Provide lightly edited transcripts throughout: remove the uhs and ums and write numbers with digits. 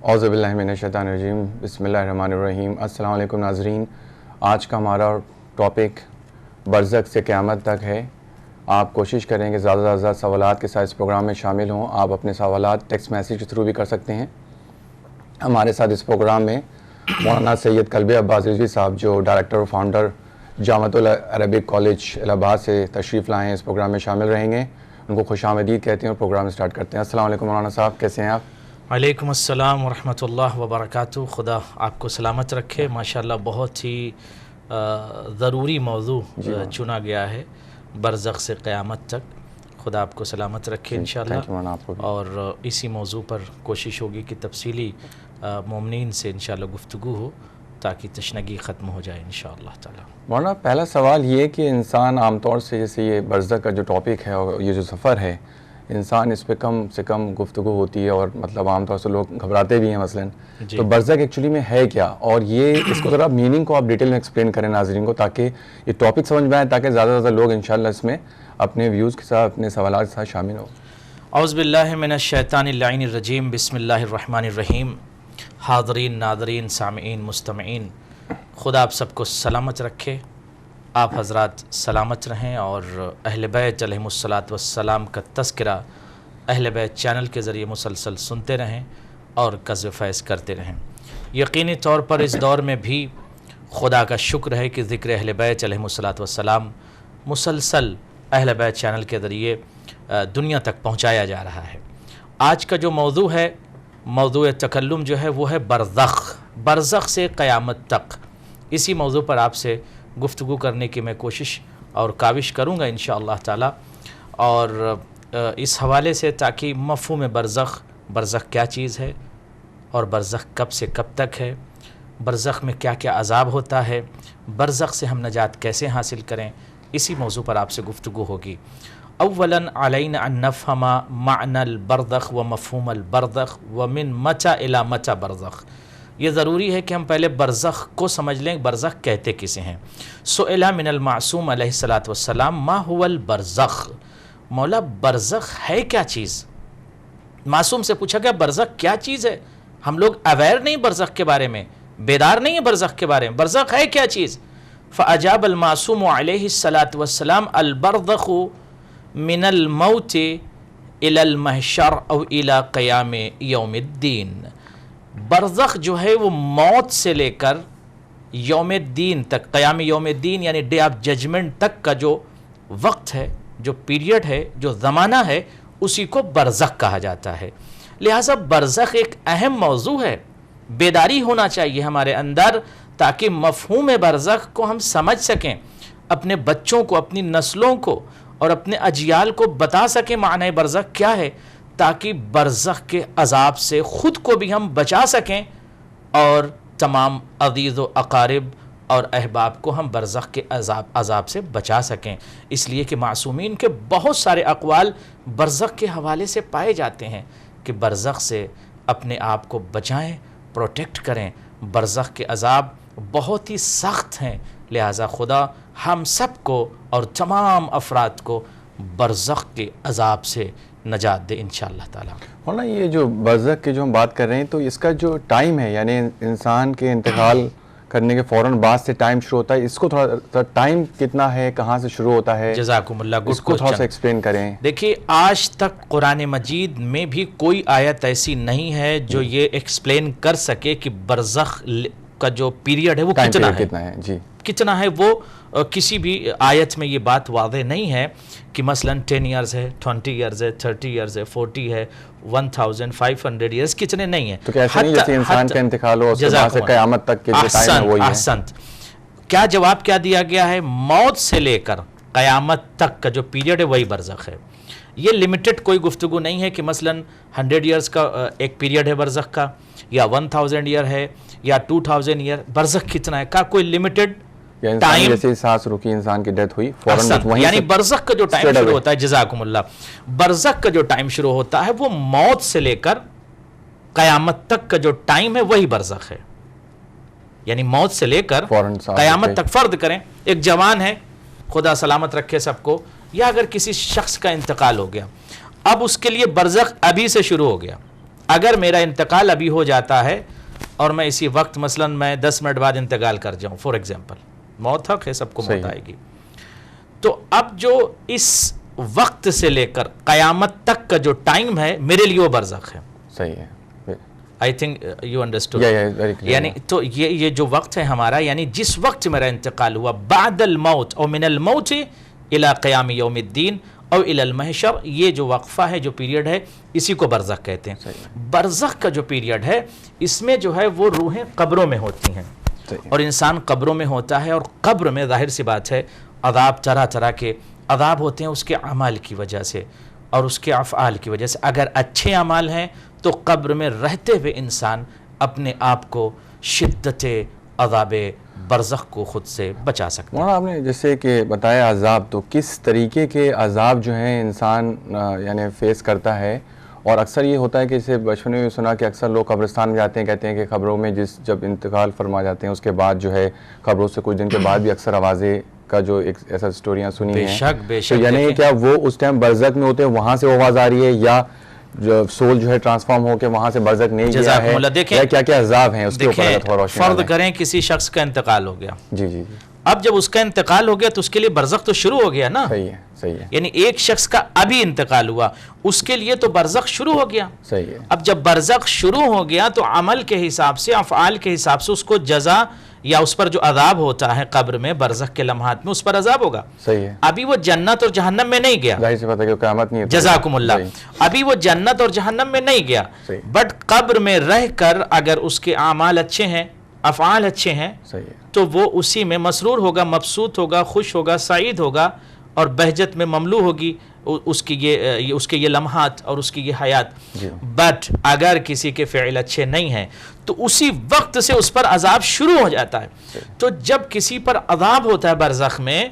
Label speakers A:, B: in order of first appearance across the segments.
A: اعوذ باللہ من الشیطان الرجیم، بسم اللہ الرحمن الرحیم۔ السلام علیکم ناظرین، آج کا ہمارا ٹاپک برزخ سے قیامت تک ہے۔ آپ کوشش کریں کہ زیادہ سے زیادہ سوالات کے ساتھ اس پروگرام میں شامل ہوں۔ آپ اپنے سوالات ٹیکسٹ میسیج کے تھرو بھی کر سکتے ہیں۔ ہمارے ساتھ اس پروگرام میں مولانا سید قلبی عباس رضوی صاحب، جو ڈائریکٹر اور فاؤنڈر جامعۃ العربک کالج الہ آباد سے تشریف لائے ہیں، اس پروگرام میں شامل رہیں گے۔ ان کو خوش آمدید کہتے ہیں اور پروگرام اسٹارٹ کرتے ہیں۔ السلام علیکم مولانا صاحب، کیسے ہیں آپ؟
B: وعلیکم السلام ورحمۃ اللہ وبرکاتہ۔ خدا آپ کو سلامت رکھے۔ ماشاءاللہ بہت ہی ضروری موضوع چنا گیا ہے، برزخ سے قیامت تک۔ خدا آپ کو سلامت رکھے انشاءاللہ، اور اسی موضوع پر کوشش ہوگی کہ تفصیلی مومنین سے انشاءاللہ گفتگو ہو تاکہ تشنگی ختم ہو جائے انشاءاللہ تعالی۔
A: مولانا پہلا سوال یہ کہ انسان عام طور سے جیسے یہ برزخ کا جو ٹاپک ہے اور یہ جو سفر ہے، انسان اس پہ کم سے کم گفتگو ہوتی ہے اور مطلب عام طور سے لوگ گھبراتے بھی ہیں مثلا۔ تو برزخ ایکچولی میں ہے کیا، اور یہ اس کو ذرا میننگ کو آپ ڈیٹیل میں ایکسپلین کریں ناظرین کو، تاکہ یہ ٹاپک سمجھ میں آئے، تاکہ زیادہ سے زیادہ لوگ انشاءاللہ اس میں اپنے ویوز کے ساتھ، اپنے سوالات کے ساتھ شامل ہوں۔
B: اعوذ باللہ من الشیطان اللعین الرجیم، بسم اللہ الرحمن الرحیم۔ حاضرین، ناظرین، سامعین، مستمعین، خدا آپ سب کو سلامت رکھے، آپ حضرات سلامت رہیں، اور اہل بیت علیہم الصلاۃ والسلام کا تذکرہ اہل بیت چینل کے ذریعے مسلسل سنتے رہیں اور قذف فیض کرتے رہیں۔ یقینی طور پر اس دور میں بھی خدا کا شکر ہے کہ ذکر اہل بیت علیہم الصلاۃ والسلام مسلسل اہل بیت چینل کے ذریعے دنیا تک پہنچایا جا رہا ہے۔ آج کا جو موضوع ہے، موضوع تکلم جو ہے وہ ہے برزخ سے قیامت تک۔ اسی موضوع پر آپ سے گفتگو کرنے کی میں کوشش اور کاوش کروں گا انشاءاللہ تعالی، اور اس حوالے سے تاکہ مفہوم برزخ کیا چیز ہے، اور برزخ کب سے کب تک ہے، برزخ میں کیا کیا عذاب ہوتا ہے، برزخ سے ہم نجات کیسے حاصل کریں، اسی موضوع پر آپ سے گفتگو ہوگی۔ اولاً علینا ان نفہم معنی البرزخ و مفہوم البرزخ ومن متى الی متى برزخ۔ یہ ضروری ہے کہ ہم پہلے برزخ کو سمجھ لیں، برزخ کہتے کسے ہیں۔ سئل من المعصوم علیہ الصلاۃ والسلام ما هو البرزخ، مولا برزخ ہے کیا چیز؟ معصوم سے پوچھا گیا برزخ کیا چیز ہے؟ ہم لوگ اویئر نہیں برزخ کے بارے میں، بیدار نہیں ہے برزخ کے بارے میں، برزخ ہے کیا چیز؟ فاجاب المعصوم علیہ الصلاۃ والسلام البرزخ من الموت الى المحشر او الى قیام یوم الدین۔ برزخ جو ہے وہ موت سے لے کر یوم الدین تک، قیام یوم الدین یعنی ڈے آف ججمنٹ تک کا جو وقت ہے، جو پیریڈ ہے، جو زمانہ ہے، اسی کو برزخ کہا جاتا ہے۔ لہٰذا برزخ ایک اہم موضوع ہے، بیداری ہونا چاہیے ہمارے اندر، تاکہ مفہوم برزخ کو ہم سمجھ سکیں، اپنے بچوں کو، اپنی نسلوں کو اور اپنے اجیال کو بتا سکیں معنی برزخ کیا ہے، تاکہ برزخ کے عذاب سے خود کو بھی ہم بچا سکیں اور تمام عزیز و اقارب اور احباب کو ہم برزخ کے عذاب سے بچا سکیں۔ اس لیے کہ معصومین کے بہت سارے اقوال برزخ کے حوالے سے پائے جاتے ہیں کہ برزخ سے اپنے آپ کو بچائیں، پروٹیکٹ کریں۔ برزخ کے عذاب بہت ہی سخت ہیں، لہٰذا خدا ہم سب کو اور تمام افراد کو برزخ کے عذاب سے نجات دے انشاءاللہ تعالی۔
A: مولانا یہ جو برزخ کی جو ہم بات کر رہے ہیں، تو اس کا جو ٹائم ہے، یعنی انسان کے انتقال کرنے کے فوراً بعد سے ٹائم شروع ہوتا ہے، اس کو تھوڑا ٹائم کتنا ہے، کہاں سے شروع ہوتا ہے؟
B: جزاکم اللہ،
A: اس کو تھوڑا سا ایکسپلین کریں۔
B: دیکھیے، آج تک قرآن مجید میں بھی کوئی آیت ایسی نہیں ہے جو یہ ایکسپلین کر سکے کہ برزخ کا جو پیریڈ ہے وہ کتنا ہے، جی کتنا ہے، وہ کسی بھی آیت میں یہ بات واضح نہیں ہے کہ مثلا 10 ایئرز ہے، 20 ایئرز ہے، 30 ایئرز ہے، 40 ہے، 1500 ایئرز، کتنے نہیں ہیں۔
A: تو کیسے نہیں جیسے انسان کا انتقال ہو، اس کے بعد سے قیامت تک کے جو ٹائم ہے وہی ہے۔
B: احسنت، کیا جواب کیا دیا گیا ہے؟ موت سے لے کر قیامت تک کا جو پیریڈ ہے وہی برزخ ہے۔ یہ لمیٹڈ کوئی گفتگو نہیں ہے کہ مثلا 100 ایئرز کا ایک پیریڈ ہے برزخ کا، یا 1000 ایئر ہے، یا 2000 ایئر۔ برزخ کتنا ہے کا کوئی لمیٹڈ
A: ٹائم، جیسے سانس رکی، انسان کی ڈیتھ ہوئی فوراً،
B: یعنی برزخ کا جو ٹائم شروع ہوتا ہے، جزاکم اللہ، برزخ کا جو ٹائم شروع ہوتا ہے وہ موت سے لے کر قیامت تک کا جو ٹائم ہے وہی برزخ ہے۔ یعنی موت سے لے کر قیامت تک، فرض کریں ایک جوان ہے، خدا سلامت رکھے سب کو، یا اگر کسی شخص کا انتقال ہو گیا، اب اس کے لیے برزخ ابھی سے شروع ہو گیا، اگر میرا انتقال ابھی ہو جاتا ہے اور میں اسی وقت مثلا میں 10 منٹ بعد انتقال کر جاؤں فار ایگزامپل، موت حق ہے، سب کو موت آئے گی، تو اب جو اس وقت سے لے کر قیامت تک کا جو ٹائم ہے میرے لیے وہ برزخ ہے.
A: صحیح ہے.
B: I think you understood. یعنی تو یہ جو وقت ہے ہمارا، یعنی جس وقت میرا انتقال ہوا، بعد الموت او من الموت الى قیام یوم الدین او الى المحشر، یہ جو وقفہ ہے، جو پیریڈ ہے، اسی کو برزخ کہتے ہیں. برزخ کا جو پیریڈ ہے اس میں جو ہے وہ روحیں قبروں میں ہوتی ہیں اور انسان قبروں میں ہوتا ہے، اور قبر میں ظاہر سی بات ہے عذاب، طرح طرح کے عذاب ہوتے ہیں اس کے اعمال کی وجہ سے اور اس کے افعال کی وجہ سے. اگر اچھے اعمال ہیں تو قبر میں رہتے ہوئے انسان اپنے آپ کو شدت عذاب برزخ کو خود سے بچا سکتا ہے.
A: مولانا آپ نے جیسے کہ بتایا عذاب، تو کس طریقے کے عذاب جو ہیں انسان یعنی فیس کرتا ہے؟ اور اکثر یہ ہوتا ہے کہ جیسے بچپن میں سنا کہ اکثر لوگ قبرستان میں جاتے ہیں، کہتے ہیں کہ قبروں میں جب انتقال فرما جاتے ہیں اس کے بعد جو ہے قبروں سے کچھ دن کے بعد بھی اکثر آوازیں کا جو ایک ایسا سٹوریاں سنی ہیں.
B: بے شک.
A: تو یعنی کیا وہ اس ٹائم برزخ میں ہوتے ہیں، وہاں سے آواز آ رہی ہے، یا سول جو ہے ٹرانسفارم ہو کے وہاں سے برزخ نہیں گیا ہے، یا کیا کیا عذاب ہیں اس کے اوپر تھوڑا روشنی
B: فرض کریں کسی شخص کا انتقال ہو گیا.
A: جی.
B: اب جب اس کا انتقال ہو گیا تو اس کے لیے برزخ تو شروع ہو گیا نا.
A: صحیح ہے.
B: یعنی ایک شخص کا ابھی انتقال ہوا، اس کے لیے تو برزخ شروع ہو گیا.
A: صحیح ہے.
B: اب جب برزخ شروع ہو گیا تو عمل کے حساب سے، افعال کے حساب سے اس کو جزا یا اس پر جو عذاب ہوتا ہے قبر میں برزخ کے لمحات میں، اس پر عذاب ہوگا.
A: صحیح ہے.
B: ابھی وہ جنت اور جہنم میں نہیں گیا،
A: ظاہر سی بات ہے کہ قیامت نہیں ہے.
B: جزاکم اللہ. ابھی وہ جنت اور جہنم میں نہیں گیا، بٹ قبر میں رہ کر اگر اس کے اعمال اچھے ہیں، افعال اچھے ہیں، تو وہ اسی میں مسرور ہوگا، مبسوط ہوگا، خوش ہوگا، سعید ہوگا اور بہجت میں مملو ہوگی اس کی یہ لمحات اور اس کی یہ حیات. بٹ اگر کسی کے فعل اچھے نہیں ہیں تو اسی وقت سے اس پر عذاب شروع ہو جاتا ہے. تو جب کسی پر عذاب ہوتا ہے برزخ میں،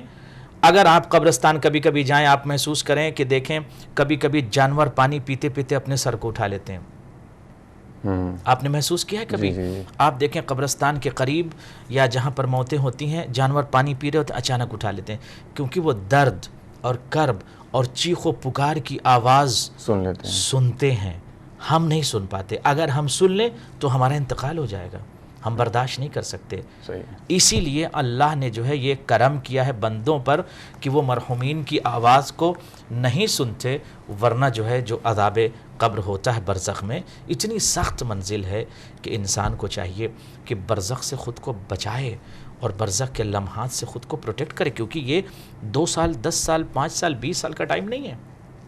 B: اگر آپ قبرستان کبھی کبھی جائیں، آپ محسوس کریں کہ دیکھیں کبھی کبھی جانور پانی پیتے پیتے اپنے سر کو اٹھا لیتے ہیں. آپ نے محسوس کیا ہے کبھی؟ آپ دیکھیں قبرستان کے قریب یا جہاں پر موتیں ہوتی ہیں، جانور پانی پی رہے ہوتے ہیں، اچانک اٹھا لیتے ہیں، کیونکہ وہ درد اور کرب اور چیخ و پکار کی آواز سنتے ہیں. ہم نہیں سن پاتے. اگر ہم سن لیں تو ہمارا انتقال ہو جائے گا، ہم برداشت نہیں کر سکتے. اسی لیے اللہ نے جو ہے یہ کرم کیا ہے بندوں پر کہ وہ مرحومین کی آواز کو نہیں سنتے، ورنہ جو ہے جو عذاب قبر ہوتا ہے برزخ میں، اتنی سخت منزل ہے کہ انسان کو چاہیے کہ برزخ سے خود کو بچائے اور برزخ کے لمحات سے خود کو پروٹیکٹ کرے، کیونکہ یہ 2 سال 10 سال 5 سال 20 سال کا ٹائم نہیں ہے.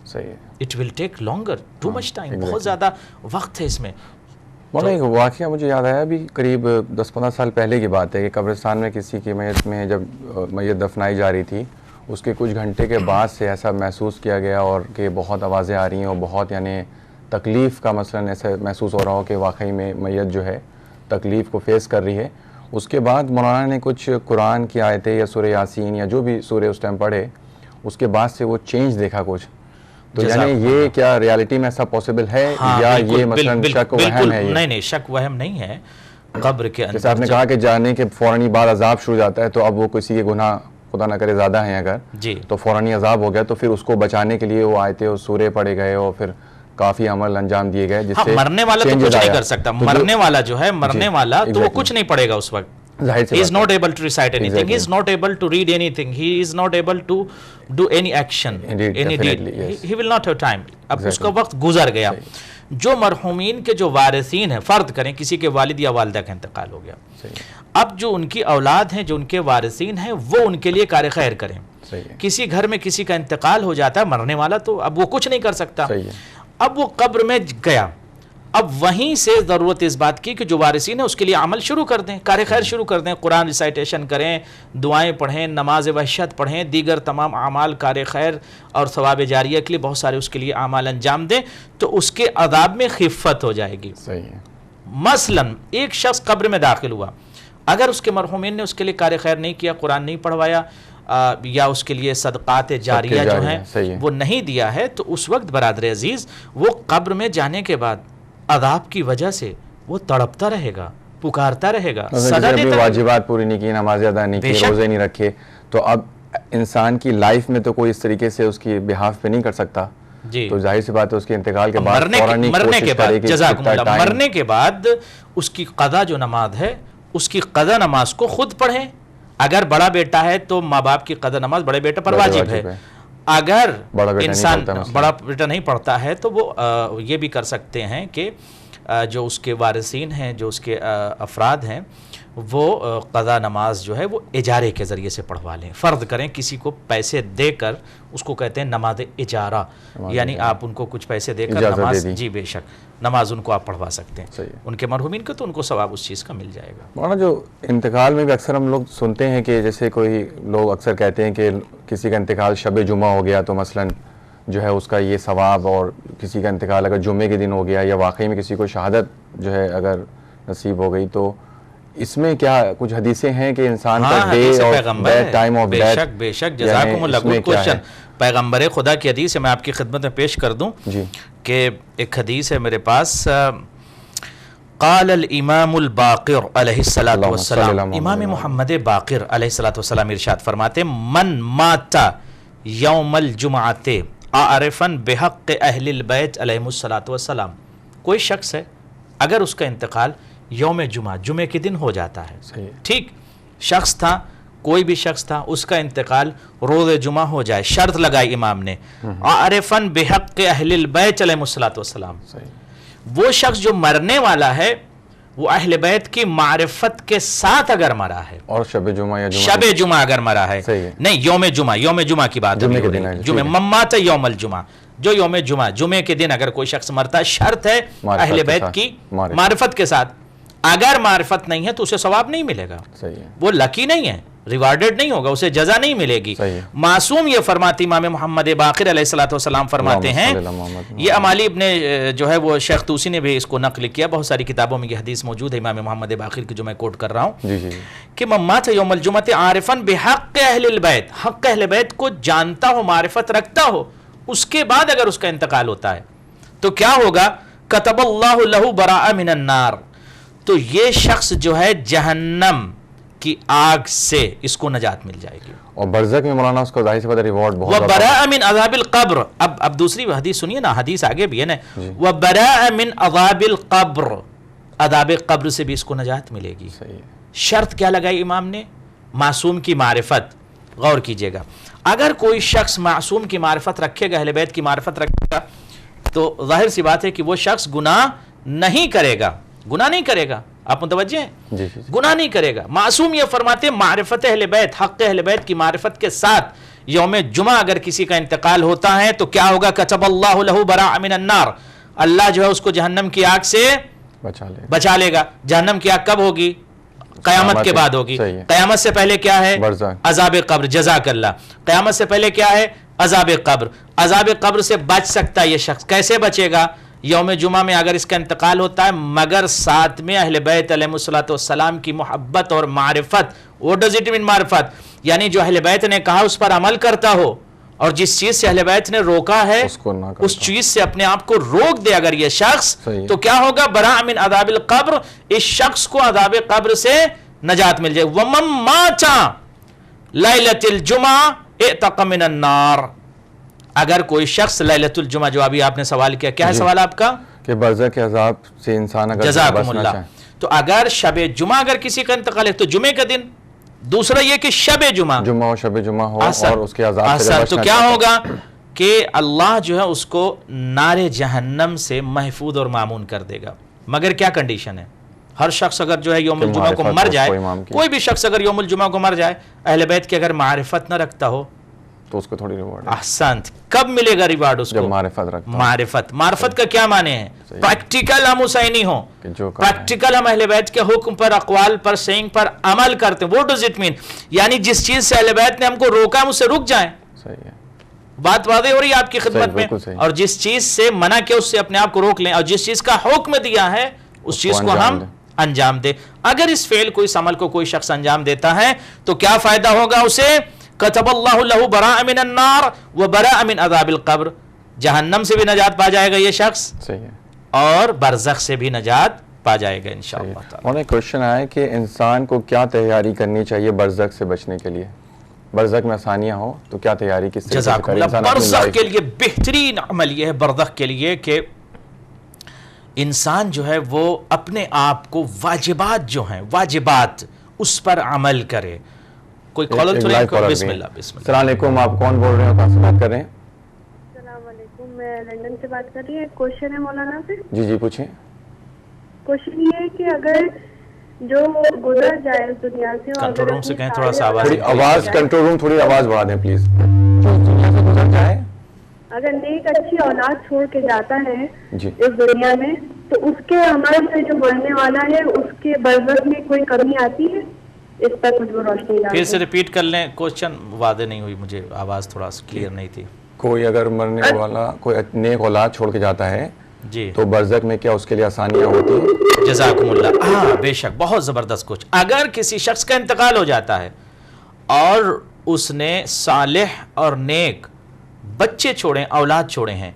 A: صحیح ہے.
B: It will take longer, too much time, بہت زیادہ وقت ہے اس میں.
A: مولانا ایک واقعہ مجھے یاد آیا، ابھی قریب 10-15 سال پہلے کی بات ہے کہ قبرستان میں کسی کی میت میں جب میت دفنائی جا رہی تھی، اس کے کچھ گھنٹے کے بعد سے ایسا محسوس کیا گیا اور کہ بہت آوازیں آ رہی ہیں اور بہت یعنی تکلیف کا مثلا ایسا محسوس ہو رہا ہو کہ واقعی میں میت جو ہے تکلیف کو فیس کر رہی ہے. اس کے بعد مولانا نے کچھ قرآن کی آیتیں یا سورہ یاسین یا جو بھی سورہ اس ٹائم پڑھے، اس کے بعد سے وہ چینج دیکھا کچھ. تو یعنی یہ کیا ریالٹی میں ایسا پوسیبل ہے یا یہ مثلا شک وہم ہے؟
B: نہیں، شک وہم نہیں ہے. قبر کے اندر
A: جیسے آپ نے کہا کہ جانے کے فوراً بعد عذاب شروع جاتا ہے، تو اب وہ کسی کے گناہ خدا نہ کرے زیادہ ہیں اگر تو فوراً عذاب ہو گیا، تو پھر اس کو بچانے کے لیے وہ آیتیں اور سورے پڑھے گئے اور پھر کافی عمل انجام دیے گئے، جس سے
B: مرنے والا تو کچھ نہیں کر سکتا. مرنے والا جو ہے، مرنے والا تو وہ کچھ نہیں پڑے گا اس وقت. He is not able to recite anything. He is not able to read anything. He is not able to do any action, any deed. He will not have time. اب اس کا وقت گزر گیا. جو مرحومین کے جو وارثین ہیں، فرض کریں کسی کے والد یا والدہ کا انتقال ہو گیا، اب جو ان کی اولاد ہیں، جو ان کے وارثین ہیں، وہ ان کے لیے کار خیر کریں. کسی گھر میں کسی کا انتقال ہو جاتا ہے، مرنے والا تو اب وہ کچھ نہیں کر سکتا. اب وہ قبر میں گیا، اب وہیں سے ضرورت اس بات کی کہ جو وارثین ہیں اس کے لیے عمل شروع کر دیں، کار خیر شروع کر دیں، قرآن ریسائٹیشن کریں، دعائیں پڑھیں، نماز وحشت پڑھیں، دیگر تمام اعمال کار خیر اور ثواب جاریہ کے لیے بہت سارے اس کے لیے اعمال انجام دیں، تو اس کے عذاب میں خفت ہو جائے گی. مثلا ایک شخص قبر میں داخل ہوا، اگر اس کے مرحومین نے اس کے لیے کار خیر نہیں کیا، قرآن نہیں پڑھوایا یا اس کے لیے صدقات جاریہ جو ہیں وہ نہیں دیا ہے، تو اس وقت برادر عزیز وہ قبر میں جانے کے بعد عذاب کی وجہ سے وہ تڑپتا رہے گا، پکارتا رہے گا.
A: واجبات پوری نہیں کی، نماز ادا نہیں کی، روزے نہیں رکھے، تو اب انسان کی لائف میں تو کوئی اس طریقے سے اس کی بہاف پہ نہیں کر سکتا.
B: جی
A: تو ظاہر سی بات ہے اس کے انتقال کے بعد
B: مرنے کے بعد جزاکم اللہ مرنے کے بعد اس کی قضا جو نماز ہے اس کی قضا نماز کو خود پڑھیں. اگر بڑا بیٹا ہے تو ماں باپ کی قضا نماز بڑے بیٹے پر واجب ہے. اگر انسان بڑا بیٹا نہیں پڑھتا ہے تو وہ یہ بھی کر سکتے ہیں کہ جو اس کے وارثین ہیں جو اس کے افراد ہیں وہ قضا نماز جو ہے وہ اجارے کے ذریعے سے پڑھوا لیں. فرض کریں کسی کو پیسے دے کر اس کو کہتے ہیں نماز اجارہ یعنی آپ ان کو کچھ پیسے دے کر نماز جی بے شک نماز ان کو آپ پڑھوا سکتے ہیں. ان کے مرحومین کو تو ان کو ثواب اس چیز کا مل جائے گا.
A: مولانا جو انتقال میں بھی اکثر ہم لوگ سنتے ہیں کہ جیسے کوئی لوگ اکثر کہتے ہیں کہ کسی کا انتقال شب جمعہ ہو گیا تو مثلاً جو ہے اس کا یہ ثواب, اور کسی کا انتقال اگر جمعے کے دن ہو گیا یا واقعی میں کسی کو شہادت جو ہے اگر نصیب ہو گئی تو اس میں کیا کچھ حدیثیں ہیں کہ انسان کا ڈے اور ٹائم آف ڈیتھ؟
B: بے شک جزاکم اللہ گڈ کوشچن. پیغمبر خدا کی حدیث ہے, میں آپ کی خدمت میں پیش کر دوں کہ ایک حدیث ہے میرے پاس. قال الامام الباقر علیہ الصلوۃ والسلام, امام محمد باقر علیہ الصلوۃ والسلام ارشاد فرماتے من مات یوم الجمعۃ عارفا بحق اہل البیت علیہم الصلوۃ والسلام, کوئی شخص ہے اگر اس کا انتقال یوم جمعہ جمعے کے دن ہو جاتا ہے, ٹھیک شخص تھا کوئی بھی شخص تھا اس کا انتقال روز جمعہ ہو جائے, شرط لگائی امام نے عارفا بحق اہل البیت علیہم الصلوۃ والسلام, وہ شخص جو مرنے والا ہے وہ اہل بیت کی معرفت کے ساتھ اگر مرا ہے, اور
A: شب
B: جمعہ اگر مرا ہے نہیں یوم جمعہ کی بات ہے, جمعہ ممات یوم الجمعہ جو یوم جمعے کے دن اگر کوئی شخص مرتا ہے شرط ہے اہل بیت کی معرفت کے ساتھ, اگر معرفت نہیں ہے تو اسے ثواب نہیں ملے گا, وہ لکی نہیں ہے, ریوارڈڈ نہیں ہوگا, اسے جزا نہیں ملے گی. معصوم یہ فرماتی امام محمد باقر علیہ الصلوۃ والسلام فرماتے ہیں, یہ امالی ابن جو ہے وہ شیخ توسی نے بھی اس کو نقل کیا, بہت ساری کتابوں میں یہ حدیث موجود ہے امام محمد باقر کی جو میں کوٹ کر رہا ہوں کہ من مات یوم الجمعۃ عارفا بحق اہل البیت, حق اہل بیت کو جانتا ہو معرفت رکھتا ہو, اس کے بعد اگر اس کا انتقال ہوتا ہے تو کیا ہوگا کتب اللہ لہ براء من النار, تو یہ شخص جو ہے جہنم کی آگ سے اس کو نجات مل جائے گی,
A: اور برزخ میں مولانا اس کو ظاہر سی بات ہے ریوارڈ بہت زیادہ.
B: وبراء من عذاب القبر, اب دوسری حدیث سنیے نا, حدیث آگے بھی ہے نا, وبراء من عذاب القبر, عذاب قبر سے بھی اس کو نجات ملے گی. شرط کیا لگائی امام نے؟ معصوم کی معرفت. غور کیجئے گا, اگر کوئی شخص معصوم کی معرفت رکھے گا, اہل بیت کی معرفت رکھے گا, تو ظاہر سی بات ہے کہ وہ شخص گناہ نہیں کرے گا, گناہ نہیں کرے گا. آپ متوجہ ہیں؟ گناہ نہیں کرے گا. معصوم یہ فرماتے ہیں معرفت اہل بیت, حق اہل بیت کی معرفت کے ساتھ یوم جمعہ اگر کسی کا انتقال ہوتا ہے تو کیا ہوگا کتب اللہ لہ براء من النار, اللہ جو ہے اس کو جہنم کی آگ سے بچا لے گا. جہنم کی آگ کب ہوگی؟ قیامت کے بعد ہوگی. قیامت سے پہلے کیا ہے؟ عذاب قبر. جزاک اللہ. قیامت سے پہلے کیا ہے؟ عذاب قبر. عذاب قبر سے بچ سکتا ہے یہ شخص. کیسے بچے گا؟ یوم جمعہ میں اگر اس کا انتقال ہوتا ہے مگر ساتھ میں اہل بیت علیہ الصلوۃ والسلام کی محبت اور معرفت. What does it mean معرفت؟ یعنی جو اہل بیت نے کہا اس پر عمل کرتا ہو, اور جس چیز سے اہل بیت نے روکا ہے اس چیز سے اپنے آپ کو روک دے اگر یہ شخص, تو کیا ہوگا؟ براء من عذاب القبر, اس شخص کو عذاب قبر سے نجات مل جائے. ومن مات لیلۃ الجمعہ اعتق من النار, اگر کوئی شخص لیلۃ الجمعہ, جو ابھی آپ نے سوال کیا, کیا ہے سوال آپ کا؟
A: کہ برزخ کے عذاب سے انسان اگر
B: جزاکم اللہ, تو اگر شب جمعہ اگر کسی کا انتقال ہے تو جمعے کا دن, دوسرا یہ کہ شب جمعہ
A: ہو, شب جمعہ ہو, اور اس کے عذاب سے
B: تو کیا ہوگا کہ اللہ جو ہے اس کو نار جہنم سے محفوظ اور مامون کر دے گا. مگر کیا کنڈیشن ہے؟ ہر شخص اگر جو ہے یوم الجمعہ کو مر جائے, کوئی بھی شخص اگر یوم الجمعہ کو مر جائے اہل بیت کی اگر معرفت نہ رکھتا ہو
A: تو اس کو تھوڑی ریوارڈ.
B: احسنت. کب ملے گا ریوارڈ اس کو؟ معرفت کا کیا معنی ہے؟ پریکٹیکل ہم حسینی ہوں, پریکٹیکل ہم اہل بیت کے حکم پر, اقوال پر, سینگ پر عمل کرتے ہیں. What does it mean؟ یعنی جس چیز سے اہل بیت نے ہم کو روکا ہم اس سے رک جائیں. بات واضح ہو رہی ہے آپ کی خدمت میں, اور جس چیز سے منع کیا اس سے اپنے آپ کو روک لیں, اور جس چیز کا حکم دیا ہے اس چیز کو ہم انجام دیں. اگر اس فعل کو, اس عمل کو کوئی شخص انجام دیتا ہے تو کیا فائدہ ہوگا اسے؟ کتب اللہ لہ براء من النار وبراء من عذاب القبر, جہنم سے بھی نجات پا جائے گا یہ شخص, اور برزخ سے بھی نجات پا جائے گا انشاءاللہ تعالی.
A: اور ایک کوشچن آیا کہ انسان کو کیا تیاری کرنی چاہیے برزخ سے بچنے کے لیے؟ برزخ میں آسانیاں ہوں تو کیا تیاری کس طرح سے
B: جزاکم
A: کریں؟
B: اللہ. برزخ کے لیے بہترین عمل یہ ہے برزخ کے لیے کہ انسان جو ہے وہ اپنے آپ کو واجبات جو ہیں واجبات اس پر عمل کرے. کوئی کالر تو نہیں؟ بسم اللہ. بسم اللہ.
A: السلام علیکم، آپ کون بول رہے ہیں، کہاں سے بات کر رہے ہیں؟
C: السلام علیکم، میں لندن سے بات کر رہی ہوں. ایک کوشچن ہے مولانا سے.
A: جی پوچھیں.
C: کوشچن یہ ہے کہ اگر جو گزر جائے اس دنیا سے اور
B: کنٹرول روم سے کہیں تھوڑا سا آواز
A: تھوڑی آواز کنٹرول روم تھوڑی آواز بڑھا دیں پلیز. جو دنیا سے گزر جائے،
C: اگر نیک اچھی اولاد چھوڑ کے جاتا ہے
A: جی
C: اس دنیا میں تو اس کے عمل سے جو مرنے والا ہے اس کے برزخ میں کوئی کمی آتی ہے؟ اس پر کچھ روشنی ڈالیں.
B: پھر سے ریپیٹ کر لیں. کوشچن واضح نہیں ہوئی مجھے، آواز تھوڑا کلیئر نہیں تھی.
A: کوئی اگر مرنے والا کوئی نیک اولاد چھوڑ کے جاتا ہے
B: جی
A: تو برزخ میں کیا اس کے لیے آسانیاں ہوتی ہیں؟
B: جزاکم اللہ. ہاں بے شک، بہت زبردست کچھ. اگر کسی شخص کا انتقال ہو جاتا ہے اور اس نے صالح اور نیک بچے چھوڑے، اولاد چھوڑے ہیں،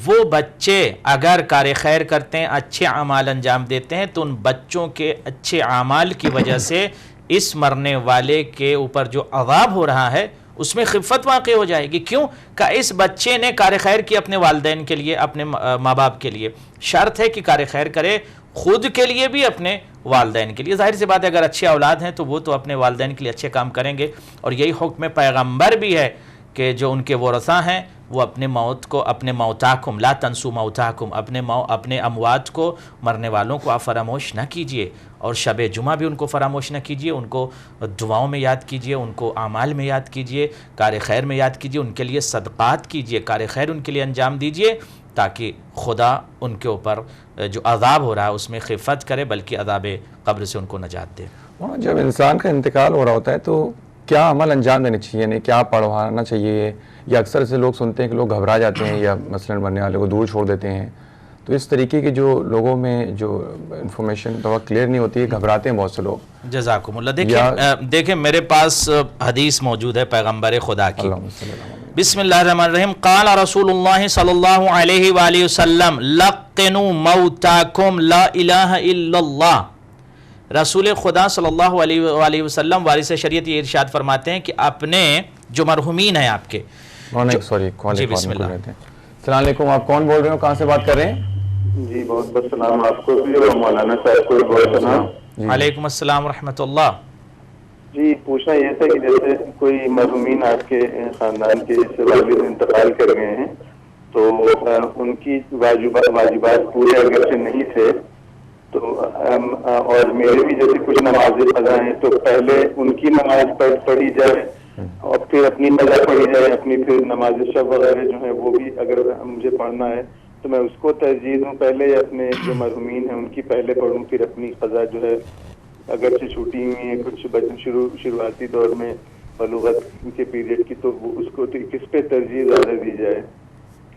B: وہ بچے اگر کار خیر کرتے ہیں، اچھے اعمال انجام دیتے ہیں، تو ان بچوں کے اچھے اعمال کی وجہ سے اس مرنے والے کے اوپر جو عذاب ہو رہا ہے اس میں خفت واقع ہو جائے گی. کیوں کہ اس بچے نے کار خیر کی اپنے والدین کے لیے، اپنے ماں باپ کے لیے. شرط ہے کہ کار خیر کرے خود کے لیے بھی، اپنے والدین کے لیے. ظاہر سی بات ہے اگر اچھے اولاد ہیں تو وہ تو اپنے والدین کے لیے اچھے کام کریں گے. اور یہی حکم پیغمبر بھی ہے کہ جو ان کے ورثہ ہیں وہ اپنے موت کو، اپنے موتاکم لا تنسو موتاکم، اپنے اموات کو، مرنے والوں کو آپ فراموش نہ کیجئے. اور شب جمعہ بھی ان کو فراموش نہ کیجئے، ان کو دعاؤں میں یاد کیجئے، ان کو اعمال میں یاد کیجئے، کار خیر میں یاد کیجئے، ان کے لیے صدقات کیجئے، کار خیر ان کے لیے انجام دیجئے، تاکہ خدا ان کے اوپر جو عذاب ہو رہا ہے اس میں خفت کرے، بلکہ عذاب قبر سے ان کو نجات دے.
A: جب انسان کا انتقال ہو رہا ہوتا ہے تو کیا عمل انجام دینے چاہیے، یعنی کیا پڑھوانا چاہیے؟ یا اکثر سے لوگ سنتے ہیں کہ لوگ گھبرا جاتے ہیں یا مثلا مرنے والے کو دور چھوڑ دیتے ہیں، تو اس طریقے کی جو لوگوں میں جو انفارمیشن تھوڑا کلیئر نہیں ہوتی ہے، گھبراتے ہیں بہت سے لوگ.
B: جزاکم اللہ. دیکھیں میرے پاس حدیث موجود ہے پیغمبر خدا کی. بسم اللہ الرحمن الرحیم. قال رسول اللہ صلی اللہ علیہ وآلہ وسلم لقنوا موتاکم لا الہ الا اللہ. رسول خدا صلی اللہ علیہ وآلہ وسلم وارث شریعت یہ ارشاد فرماتے ہیں کہ اپنے جو مرحومین ہیں آپ کے.
A: جی بسم اللہ. السلام علیکم، آپ کون بول رہے ہو، کہاں سے بات کر رہے ہیں؟
D: جی بہت بہت سلام آپ کو بھی اور مولانا صاحب کو بہت سلام.
B: وعلیکم السلام ورحمۃ اللہ.
D: جی پوچھنا یہ تھا کہ جیسے کوئی مرحومین آپ کے خاندان کے جیسے والد انتقال کر گئے ہیں تو ان کی واجبات پورے اگر سے نہیں تھے تو اور میرے بھی جیسے کچھ نمازیں قضا ہیں تو پہلے ان کی نماز پڑھی جائے اور پھر اپنی قضا پڑھی جائے، اپنی پھر نماز شب وغیرہ جو ہے وہ بھی اگر مجھے پڑھنا ہے تو میں اس کو ترجیح دوں پہلے، یا اپنے جو مرحومین ہیں ان کی پہلے پڑھوں پھر اپنی قضا جو ہے اگرچہ چھوٹی ہوئی ہیں کچھ شروعاتی دور میں بلوغت کے پیریڈ کی، تو اس کو کس پہ ترجیح زیادہ دی جائے،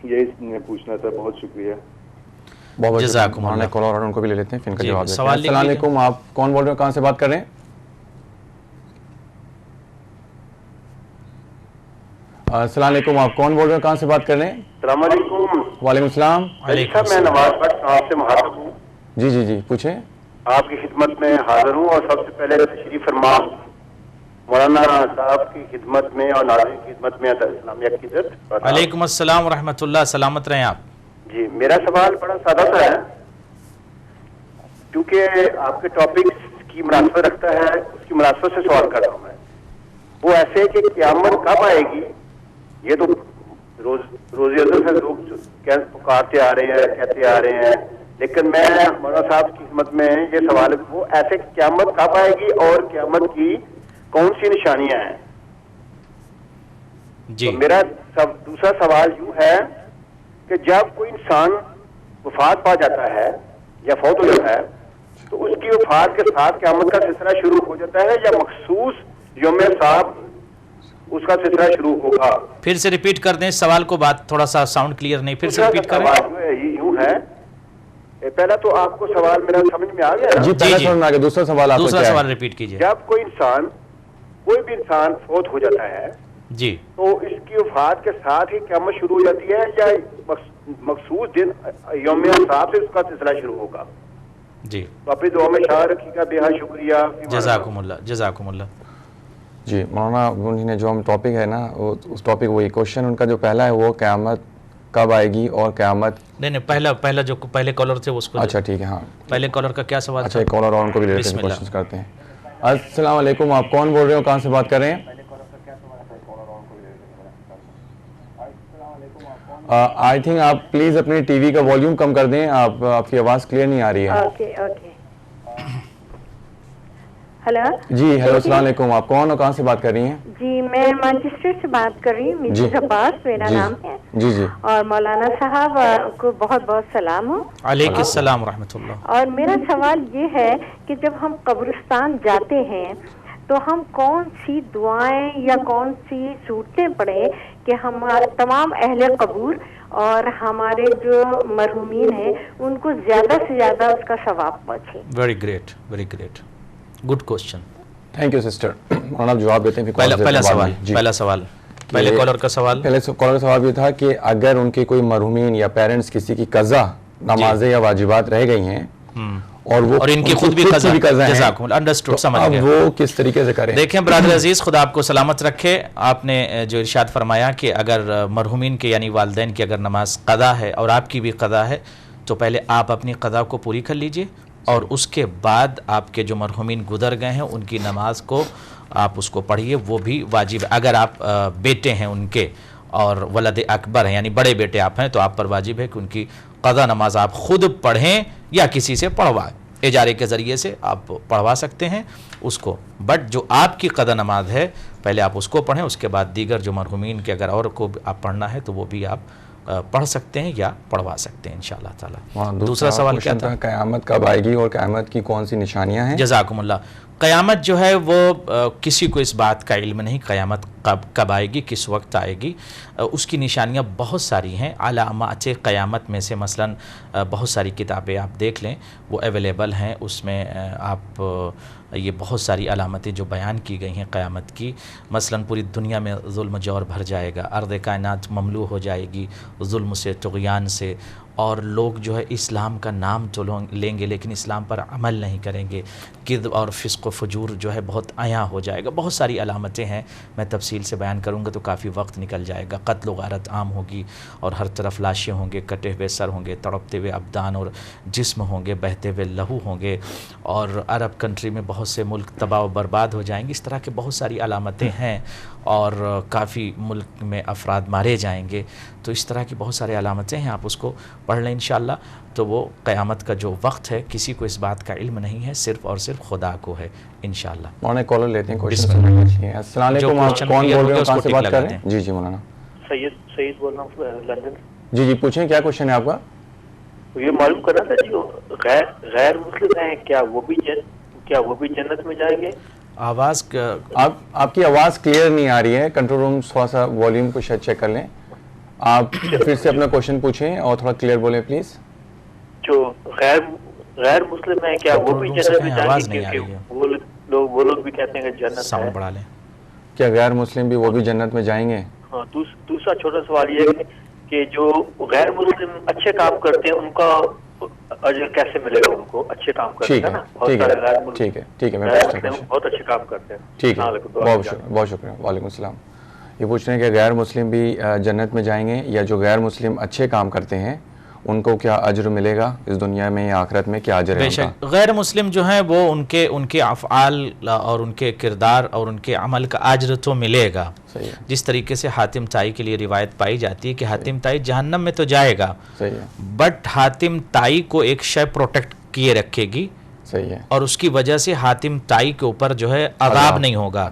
D: یہی میں پوچھنا تھا. بہت شکریہ.
B: جزاکم اللہ.
A: کالر ان کو بھی لے لیتے ہیں پھر ان کا
B: جی،
A: جواب دیتے ہیں.
B: سوال
A: السلام علیکم، آپ کون بول رہے ہو، کہاں سے بات کر رہے ہیں؟ السلام علیکم، آپ کون بول رہے ہو، کہاں سے بات کر رہے ہیں؟
D: السلام علیکم.
A: وعلیکم السلام.
D: میں نواز بٹ آپ سے مخاطب ہوں.
A: جی پوچھیں.
D: آپ کی خدمت میں حاضر ہوں اور سب سے پہلے تشریف فرما مولانا صاحب کی خدمت میں اور ناظرین کی خدمت میں اسلامیہ کی عزت.
B: وعلیکم السلام ورحمۃ اللہ. سلامت رہیں آپ.
D: جی میرا سوال بڑا سادہ سا ہے کیونکہ آپ کے ٹاپک کی مناسبت رکھتا ہے، اس کی مناسبت سے سوال کر رہا ہوں میں. وہ ایسے کہ قیامت کب آئے گی، یہ تو روزی ازل سے لوگ پکارتے آ رہے ہیں، کہتے آ رہے ہیں، لیکن میں مولانا صاحب کی خدمت میں یہ سوال ہے وہ ایسے قیامت کب آئے گی اور قیامت کی کون سی نشانیاں ہیں.
B: جی
D: میرا دوسرا سوال یوں ہے کہ جب کوئی انسان وفات پا جاتا ہے یا فوت ہو جاتا ہے تو اس کی وفات کے ساتھ قیامت کا سلسلہ شروع ہو جاتا ہے یا مخصوص یوم صاحب اس کا سلسلہ شروع ہوگا.
B: پھر سے ریپیٹ کر دیں سوال کو، بات تھوڑا سا ساؤنڈ کلیئر نہیں، پھر سے ریپیٹ کریں.
D: یوں ہے پہلا تو آپ کو سوال میرا سمجھ میں آ گیا.
A: جی پہلا سمجھ میں آ گیا. دوسرا سوال آپ
B: دوسرا سوال ریپیٹ کیجئے.
D: جب کوئی بھی انسان فوت ہو جاتا ہے
B: جی
D: تو اس کی وفات کے ساتھ ہی قیامت شروع ہو جاتی ہے یا مخصوص دن یوم صاحب سے اس کا سلسلہ شروع ہوگا؟
B: جی
D: تو اپنی دعا میں شامل رکھیے گا. بے حد شکریہ.
B: جزاکم اللہ. جزاکم اللہ.
A: جی مولانا انہوں نے جو ہم ٹاپک ہے نا اس ٹاپک وہی کوشچن ان کا جو پہلا ہے وہ قیامت کب آئے گی اور قیامت
B: نہیں پہلا جو پہلے کالر تھے اس کو
A: اچھا ٹھیک ہے ہاں
B: پہلے کالر کا کیا سوال
A: اچھا ایک کالر اور ان کو بھی کوشچن کرتے ہیں. السلام علیکم, آپ کون بول رہے ہو, کہاں سے بات کر رہے ہیں؟ آئی تھنک آپ پلیز اپنے ٹی وی کا والیوم کم کر دیں, آپ کی آواز کلیئر نہیں آ رہی ہے.
C: Okay okay. ہلو
A: جی ہیلو السلام علیکم, آپ کون اور کہاں سے بات کر رہی ہیں؟
C: جی میں مانچسٹر سے بات کر رہی ہوں, میٹھی عباس میرا نام ہے.
A: جی جی
C: اور مولانا صاحب کو بہت بہت سلام ہو.
B: علیکم السلام ورحمۃ اللہ. اور
C: میرا سوال یہ ہے کہ جب ہم قبرستان جاتے ہیں تو ہم کون سی دعائیں یا کون سی صورتیں پڑھیں کہ ہمارے تمام اہل قبور اور ہمارے جو مرحومین ہیں ان کو زیادہ سے زیادہ اس کا ثواب پہنچے؟
B: Very great, very great, good question.
A: Thank you sister. مولانا آپ جواب دیتے ہیں.
B: پہلا سوال پہلے کالر کا سوال
A: کالر کا سوال یہ تھا کہ اگر ان کے کوئی مرحومین یا پیرنٹس کسی کی قضا نمازیں یا واجبات رہ گئی ہیں اور
B: ان کی خود بھی قضا ہے, انڈرسٹوڈ, سمجھ گئے,
A: وہ کس طریقے سے کریں؟
B: دیکھیں برادر عزیز, خدا آپ کو سلامت رکھے. آپ نے جو ارشاد فرمایا کہ اگر مرحومین کے یعنی والدین کی اگر نماز قضا ہے اور آپ کی بھی قضا ہے تو پہلے آپ اپنی قضا کو پوری کر لیجئے اور اس کے بعد آپ کے جو مرحومین گزر گئے ہیں ان کی نماز کو آپ اس کو پڑھیے, وہ بھی واجب ہے. اگر آپ بیٹے ہیں ان کے اور ولد اکبر ہیں یعنی بڑے بیٹے آپ ہیں تو آپ پر واجب ہے کہ ان کی قضا نماز آپ خود پڑھیں یا کسی سے پڑھوائیں, اجارے کے ذریعے سے آپ پڑھوا سکتے ہیں اس کو. بٹ جو آپ کی قضا نماز ہے پہلے آپ اس کو پڑھیں, اس کے بعد دیگر جو مرحومین کے اگر اور کو آپ پڑھنا ہے تو وہ بھی آپ پڑھ سکتے ہیں یا پڑھوا سکتے ہیں انشاءاللہ تعالی. دوسرا سوال کیا تھا؟
A: قیامت کب آئے گی اور قیامت کی کون سی نشانیاں ہیں؟
B: جزاکم اللہ. قیامت جو ہے وہ کسی کو اس بات کا علم نہیں قیامت کب آئے گی, کس وقت آئے گی. اس کی نشانیاں بہت ساری ہیں. علامات قیامت میں سے مثلا بہت ساری کتابیں آپ دیکھ لیں, وہ اویلیبل ہیں, اس میں آپ یہ بہت ساری علامتیں جو بیان کی گئی ہیں قیامت کی. مثلا پوری دنیا میں ظلم جور بھر جائے گا, ارض کائنات مملو ہو جائے گی ظلم سے, طغیان سے, اور لوگ جو ہے اسلام کا نام تو لیں گے لیکن اسلام پر عمل نہیں کریں گے, کذب اور فسق و فجور جو ہے بہت عیاں ہو جائے گا. بہت ساری علامتیں ہیں, میں تفصیل سے بیان کروں گا تو کافی وقت نکل جائے گا. قتل و غارت عام ہوگی اور ہر طرف لاشیں ہوں گے, کٹے ہوئے سر ہوں گے, تڑپتے ہوئے ابدان اور جسم ہوں گے, بہتے ہوئے لہو ہوں گے, اور عرب کنٹری میں بہت سے ملک تباہ و برباد ہو جائیں گے. اس طرح کے بہت ساری علامتیں ہیں اور کافی ملک میں افراد مارے جائیں گے. تو اس طرح کی بہت سارے علامتیں ہیں, آپ اس کو پڑھ لیں انشاءاللہ. تو وہ قیامت کا جو وقت ہے کسی کو اس بات کا علم نہیں ہے, صرف اور صرف خدا کو ہے انشاءاللہ.
A: مولانا کالر لیتے ہیں کوشچن. السلام علیکم, آپ کون بول رہے ہیں, کہاں سے بات کر رہے ہیں؟ جی جی مولانا.
E: سعید بول رہا ہوں لندن.
A: جی جی پوچھیں, کیا کوشچن ہے آپ کا؟
E: یہ معلوم کرنا تھا جو غیر مسلم ہیں کیا وہ بھی جنت میں جائیں گے؟
B: آواز
A: آپ کی آواز کلیئر نہیں آ رہی ہے, کنٹرول روم تھوڑا سا والیوم کو شاید چیک کر لیں. آپ پھر سے اپنا کوشچن پوچھیں اور تھوڑا کلیئر بولیں پلیز.
E: جو غیر مسلم ہیں کیا وہ بھی جنت میں جائیں گے؟ وہ لوگ بھی کہتے ہیں کہ جنت ہے.
B: ساؤنڈ بڑھا لیں.
A: کیا غیر مسلم بھی وہ بھی جنت میں جائیں گے؟
E: ہاں. دوسرا چھوٹا سوال یہ ہے کہ جو غیر مسلم اچھے کام کرتے ہیں ان کا اجر کیسے ملے گا ان کو؟ اچھے کام کرتے ہیں نا,
A: ٹھیک ہے,
E: بہت اچھے کام کرتے ہیں.
A: ٹھیک ہے, بہت شکریہ. وعلیکم السلام. یہ پوچھ رہے ہیں کہ غیر مسلم بھی جنت میں جائیں گے, یا جو غیر مسلم اچھے کام کرتے ہیں ان کو کیا اجر ملے گا اس دنیا میں یا آخرت میں, کیا اجر ہے؟
B: بے شک غیر مسلم جو ہیں وہ ان کے افعال اور ان کے کردار اور ان کے عمل کا اجر تو ملے گا. جس طریقے سے حاتم طائی کے لیے روایت پائی جاتی ہے کہ حاتم طائی جہنم میں تو جائے گا, بٹ حاتم طائی کو ایک شے پروٹیکٹ کیے رکھے گی,
A: صحیح ہے,
B: اور اس کی وجہ سے حاتم طائی کے اوپر جو ہے عذاب نہیں ہوگا.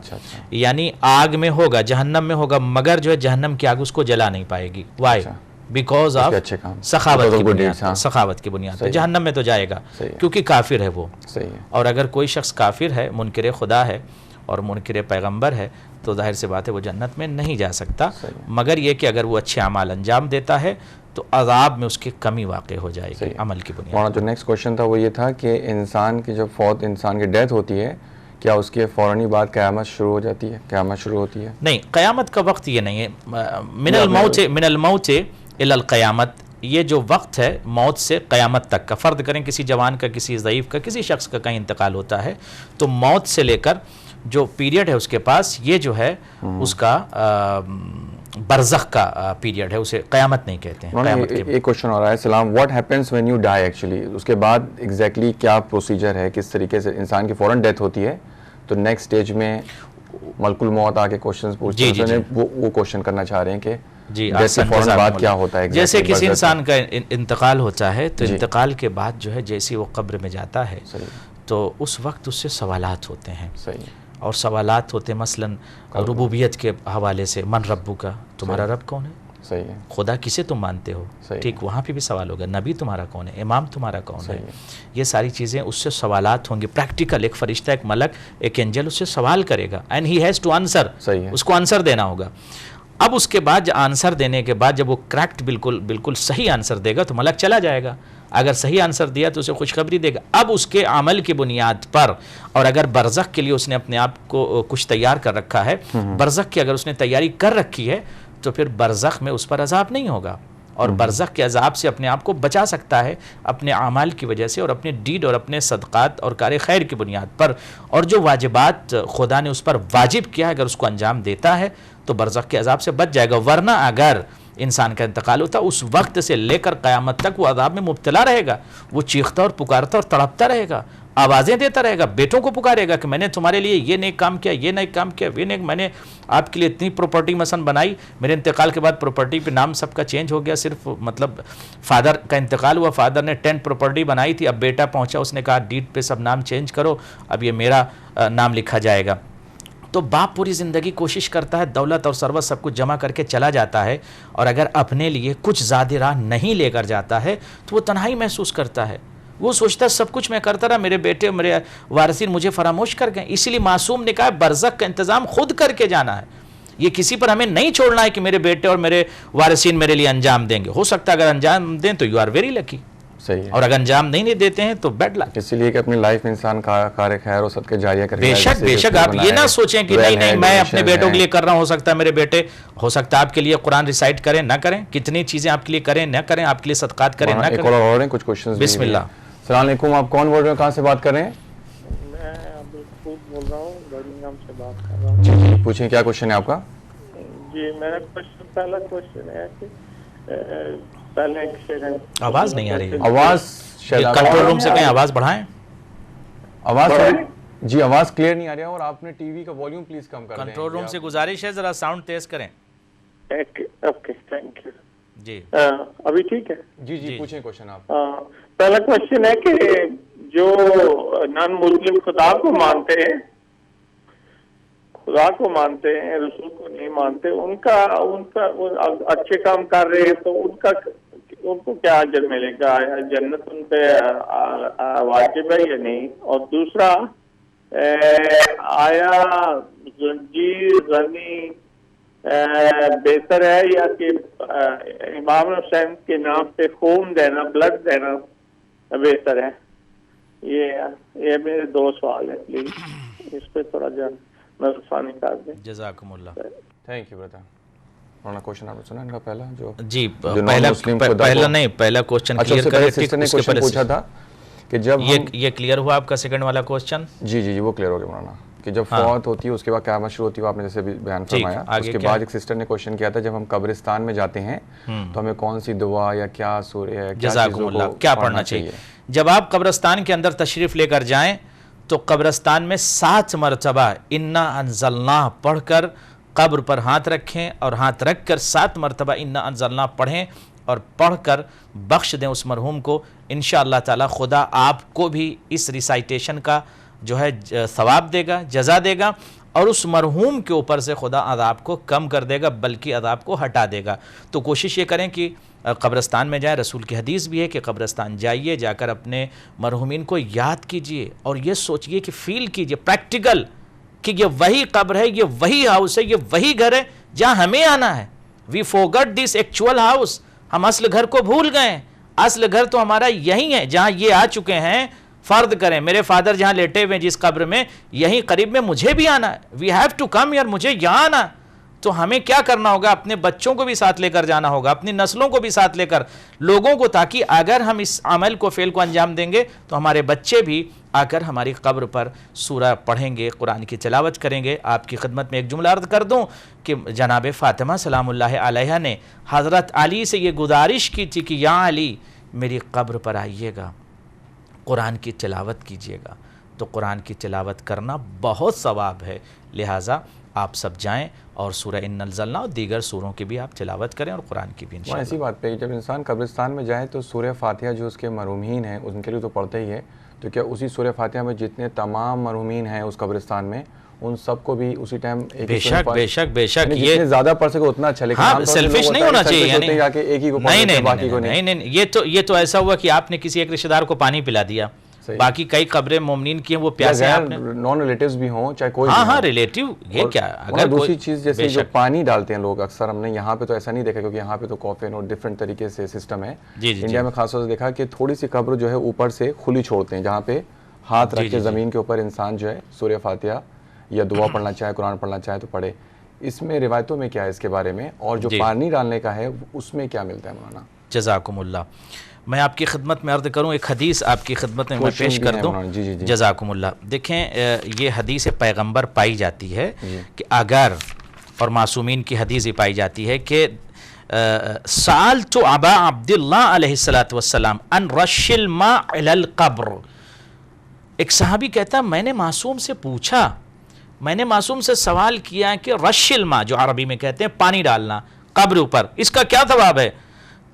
B: یعنی آگ میں ہوگا, جہنم میں ہوگا, مگر جو ہے جہنم کی آگ اس کو جلا نہیں پائے گی. وائی؟ بیکاز آف سخاوت کی بنیاد پہ. جہنم میں تو جائے گا کیونکہ کافر ہے وہ. اور اگر کوئی شخص کافر ہے, منکر خدا ہے اور منکر پیغمبر ہے, تو ظاہر سی بات ہے وہ جنت میں نہیں جا سکتا, مگر یہ کہ اگر وہ اچھے اعمال انجام دیتا ہے تو عذاب میں اس کی کمی واقع ہو جائے گی عمل کی بنیاد.
A: جو نیکسٹ کوشچن تھا وہ یہ تھا کہ انسان کی جب انسان کی ڈیتھ ہوتی ہے کیا اس کے فوراً بعد قیامت شروع ہو جاتی ہے, قیامت شروع ہوتی ہے؟
B: نہیں, قیامت کا وقت یہ نہیں ہے. من الموت الی القیامت, یہ جو وقت ہے موت سے قیامت تک کا, فرض کریں کسی جوان کا, کسی ضعیف کا, کسی شخص کا کہیں انتقال ہوتا ہے, تو موت سے لے کر جو پیریڈ ہے اس کے پاس یہ جو ہے اس کا برزخ کا پیریڈ ہے, اسے قیامت نہیں کہتے ہیں.
A: ایک کوشچن ہو رہا ہے, سلام, what happens when you die actually, اس کے بعد ایگزیکٹلی کیا پروسیجر ہے, کس طریقے سے انسان کی فوراً ڈیتھ ہوتی ہے تو نیکسٹ سٹیج میں ملک الموت آ کے کوشچنز پوچھتے ہیں, وہ کوشچن کرنا چاہ رہے ہیں کہ جیسے فوراً بعد کیا ہوتا ہے,
B: جیسے کسی انسان کا انتقال ہوتا ہے تو انتقال کے بعد جو ہے جیسے وہ قبر میں جاتا ہے تو اس وقت اس سے سوالات ہوتے ہیں, اور سوالات ہوتے ہیں مثلا ربوبیت کے حوالے سے, من ربو کا, تمہارا رب کون ہے,
A: صحیح ہے,
B: خدا کسے تم مانتے ہو, ٹھیک, وہاں پہ بھی سوال ہوگا, نبی تمہارا کون ہے, امام تمہارا کون ہے, یہ ساری چیزیں اس سے سوالات ہوں گے. پریکٹیکل ایک فرشتہ, ایک ملک, ایک اینجل اس سے سوال کرے گا, and he has to answer, اس کو آنسر دینا ہوگا. اب اس کے بعد آنسر دینے کے بعد جب وہ کریکٹ بالکل صحیح آنسر دے گا تو ملک چلا جائے گا, اگر صحیح آنسر دیا تو اسے خوشخبری دے گا. اب اس کے عمل کی بنیاد پر, اور اگر برزخ کے لیے اس نے اپنے آپ کو کچھ تیار کر رکھا ہے, برزخ کی اگر اس نے تیاری کر رکھی ہے تو پھر برزخ میں اس پر عذاب نہیں ہوگا, اور برزخ کے عذاب سے اپنے آپ کو بچا سکتا ہے اپنے اعمال کی وجہ سے, اور اپنے ڈیڈ اور اپنے صدقات اور کار خیر کی بنیاد پر, اور جو واجبات خدا نے اس پر واجب کیا ہے اگر اس کو انجام دیتا ہے تو برزخ کے عذاب سے بچ جائے گا. ورنہ اگر انسان کا انتقال ہوتا اس وقت سے لے کر قیامت تک وہ عذاب میں مبتلا رہے گا, وہ چیختا اور پکارتا اور تڑپتا رہے گا, آوازیں دیتا رہے گا, بیٹوں کو پکارے گا کہ میں نے تمہارے لیے یہ نیک کام کیا, یہ نیک کام کیا, یہ نیک, میں نے آپ کے لیے اتنی پراپرٹی مثلا بنائی, میرے انتقال کے بعد پراپرٹی پہ نام سب کا چینج ہو گیا, صرف مطلب فادر کا انتقال ہوا, فادر نے 10 پراپرٹی بنائی تھی, اب بیٹا پہنچا, اس نے کہا ڈیڈ پہ سب نام چینج کرو, اب یہ میرا نام لکھا جائے گا. تو باپ پوری زندگی کوشش کرتا ہے, دولت اور ثروت سب کچھ جمع کر کے چلا جاتا ہے, اور اگر اپنے لیے کچھ زیادہ راہ نہیں لے کر جاتا ہے تو وہ تنہائی محسوس کرتا ہے, وہ سوچتا ہے سب کچھ میں کرتا رہا, میرے بیٹے اور میرے وارثین مجھے فراموش کر گئے. اسی لیے معصوم نے کہا برزخ کا انتظام خود کر کے جانا ہے, یہ کسی پر ہمیں نہیں چھوڑنا ہے کہ میرے بیٹے اور میرے وارثین میرے لیے انجام دیں گے. ہو سکتا ہے اگر انجام دیں تو یو آر ویری لکی,
A: صحیح ہے,
B: اور اگر انجام نہیں دیتے ہیں تو بیڈ لک.
A: اسی لیے کہ اپنی لائف میں انسان کار خیر و صدقے جاریہ کرے.
B: بے شک آپ یہ نہ سوچیں کہ نہیں میں اپنے بیٹوں کے لیے کر رہا ہوں, ہو سکتا ہے میرے بیٹے, ہو سکتا ہے آپ کے لیے قرآن ریسائٹ کریں نہ کریں, کتنی چیزیں آپ کے لیے کریں نہ کریں, آپ کے لیے صدقات کریں نہ کریں.
A: اور ہیں کچھ کوشچنز.
B: بسم اللہ.
A: السلام علیکم, آپ کون بول رہے ہیں, کہاں سے بات کر رہے ہیں؟
F: میں عبدالخوب بول رہا ہوں, برمنگھم سے بات کر رہا ہوں.
A: جی پوچھیں, کیا کوشچن ہے آپ کا؟
F: جی میرا پہلا کوشچن ہے کہ پہلے
B: آواز نہیں آ رہی ہے,
A: آواز
B: کنٹرول روم سے کہیں آواز بڑھائیں.
A: آواز جی آواز کلیئر نہیں آ رہی ہے, اور آپ نے ٹی وی کا والیوم پلیز کم کر دیں.
B: کنٹرول روم سے گزارش ہے ذرا ساؤنڈ تیز کریں.
F: Okay thank you.
B: جی
F: ابھی ٹھیک ہے؟
A: جی جی پوچھیں کوشچن آپ.
F: پہلا کوشچن ہے کہ جو نان مسلم خدا کو مانتے ہیں, خدا کو مانتے ہیں, رسول کو نہیں مانتے, ان کا اچھے کام کر رہے ہیں تو ان کو کیا اجر ملے گا, جنت ان پہ واجب ہے یا نہیں؟ اور دوسرا, آیا زنجیر زنی بہتر ہے یا کہ امام حسین کے نام پہ خون دینا, بلڈ دینا بہتر ہے؟ یہ میرے 2 سوال ہیں, پلیز اس پہ تھوڑا ثانی کر دیں.
B: جزاکم اللہ.
A: Thank you Brother. Maulana question آپ نے سنا ان کا پہلا جو
B: جی پہلا کوشچن کلیئر کریں.
A: سسٹر نے کوشچن پوچھا تھا کہ جب
B: یہ کلیئر ہوا آپ کا سیکنڈ والا کوشچن؟
A: جی جی وہ کلیئر ہو گیا مولانا, کہ جب فوت ہوتی ہے اس کے بعد قیامت شروع ہوتی ہے, آپ نے جیسے بیان فرمایا. اس کے بعد ایک سسٹر نے کوشچن کیا تھا جب ہم قبرستان میں جاتے ہیں تو ہمیں کون سی دعا یا کیا سورہ ہے,
B: جزاکم اللہ, کیا پڑھنا چاہیے؟ جب آپ قبرستان کے اندر تشریف لے کر جائیں تو قبرستان میں 7 مرتبہ انا انزلنا پڑھ کر قبر پر ہاتھ رکھیں, اور ہاتھ رکھ کر 7 مرتبہ انا انزلنا پڑھیں, اور پڑھ کر بخش دیں اس مرحوم کو. انشاءاللہ تعالی خدا آپ کو بھی اس ریسائٹیشن کا جو ہے ثواب دے گا, جزا دے گا, اور اس مرحوم کے اوپر سے خدا عذاب کو کم کر دے گا, بلکہ عذاب کو ہٹا دے گا. تو کوشش یہ کریں کہ قبرستان میں جائیں. رسول کی حدیث بھی ہے کہ قبرستان جائیے, جا کر اپنے مرحومین کو یاد کیجئے, اور یہ سوچئے کہ فیل کیجئے پریکٹیکل کہ یہ وہی قبر ہے, یہ وہی ہاؤس ہے, یہ وہی گھر ہے جہاں ہمیں آنا ہے. وی فورگٹ دس ایکچوئل ہاؤس, ہم اصل گھر کو بھول گئے. اصل گھر تو ہمارا یہی ہے جہاں یہ آ چکے ہیں. فرض کریں میرے فادر جہاں لیٹے ہوئے جس قبر میں, یہی قریب میں مجھے بھی آنا ہے. وی ہیو ٹو کم یار, مجھے یہاں آنا. تو ہمیں کیا کرنا ہوگا؟ اپنے بچوں کو بھی ساتھ لے کر جانا ہوگا، اپنی نسلوں کو بھی ساتھ لے کر لوگوں کو، تاکہ اگر ہم اس عمل کو فعل کو انجام دیں گے تو ہمارے بچے بھی آ کر ہماری قبر پر سورہ پڑھیں گے، قرآن کی تلاوت کریں گے۔ آپ کی خدمت میں ایک جملہ عرض کر دوں کہ جناب فاطمہ سلام اللہ علیہا نے حضرت علی سے یہ گزارش کی تھی کہ یا علی میری قبر پر آئیے گا، قرآن کی تلاوت کیجیے گا۔ تو قرآن کی تلاوت کرنا بہت ثواب ہے، لہٰذا آپ سب جائیں اور سورہ ان انزلنا اور دیگر سوروں کی بھی آپ تلاوت کریں اور قرآن کی بھی انشاءاللہ۔
A: ایسی بات پہ جب انسان قبرستان میں جائے تو سورہ فاتحہ جو اس کے مرحومین ہیں ان کے لیے تو پڑھتے ہی ہے، تو کیا اسی سورہ فاتحہ میں جتنے تمام مرحومین ہیں اس قبرستان میں ان سب کو بھی اسی ٹائم
B: بے شک بے شک بے شک،
A: یہ جتنے زیادہ پڑھ سکے اتنا اچھا، لیکن
B: ہاں سیلفش نہیں ہونا چاہیے، یعنی
A: ایک ہی کو
B: نہیں، یہ تو ایسا ہوا کہ آپ نے کسی ایک رشتہ دار کو پانی پلا دیا، باقی کئی قبریں مومنین کی ہیں وہ پیاسے آپ نے،
A: نان ریلیٹیوز بھی ہوں چاہے کوئی،
B: ہاں ریلیٹیو، یہ کیا اگر
A: دوسری چیز جیسے جو پانی ڈالتے ہیں لوگ اکثر، ہم نے یہاں پہ تو ایسا نہیں دیکھا کیونکہ یہاں پہ تو کافین اور ڈفرینٹ طریقے سے سسٹم ہے، انڈیا میں خاص طور سے دیکھا کہ تھوڑی سی قبر جو ہے اوپر سے کھلی چھوڑتے ہیں، جہاں پہ ہاتھ رکھ کے زمین کے اوپر انسان جو ہے سورہ فاتحہ یا دعا پڑھنا چاہے، قرآن پڑھنا چاہے تو پڑھے۔ اس میں روایتوں میں کیا ہے اس کے بارے میں، اور جو پانی ڈالنے کا ہے اس میں کیا ملتا ہے مولانا؟
B: جزاکم اللہ، میں آپ کی خدمت میں عرض کروں، ایک حدیث آپ کی خدمت میں پیش کر دوں۔ جزاکم اللہ، دیکھیں یہ حدیث پیغمبر پائی جاتی ہے کہ اگر، اور معصومین کی حدیث پائی جاتی ہے کہ سألت ابا عبداللہ علیہ السلام ان رش الماء علی القبر، ایک صحابی کہتا میں نے معصوم سے پوچھا، میں نے معصوم سے سوال کیا کہ رش الماء، جو عربی میں کہتے ہیں پانی ڈالنا قبر اوپر، اس کا کیا ثواب ہے؟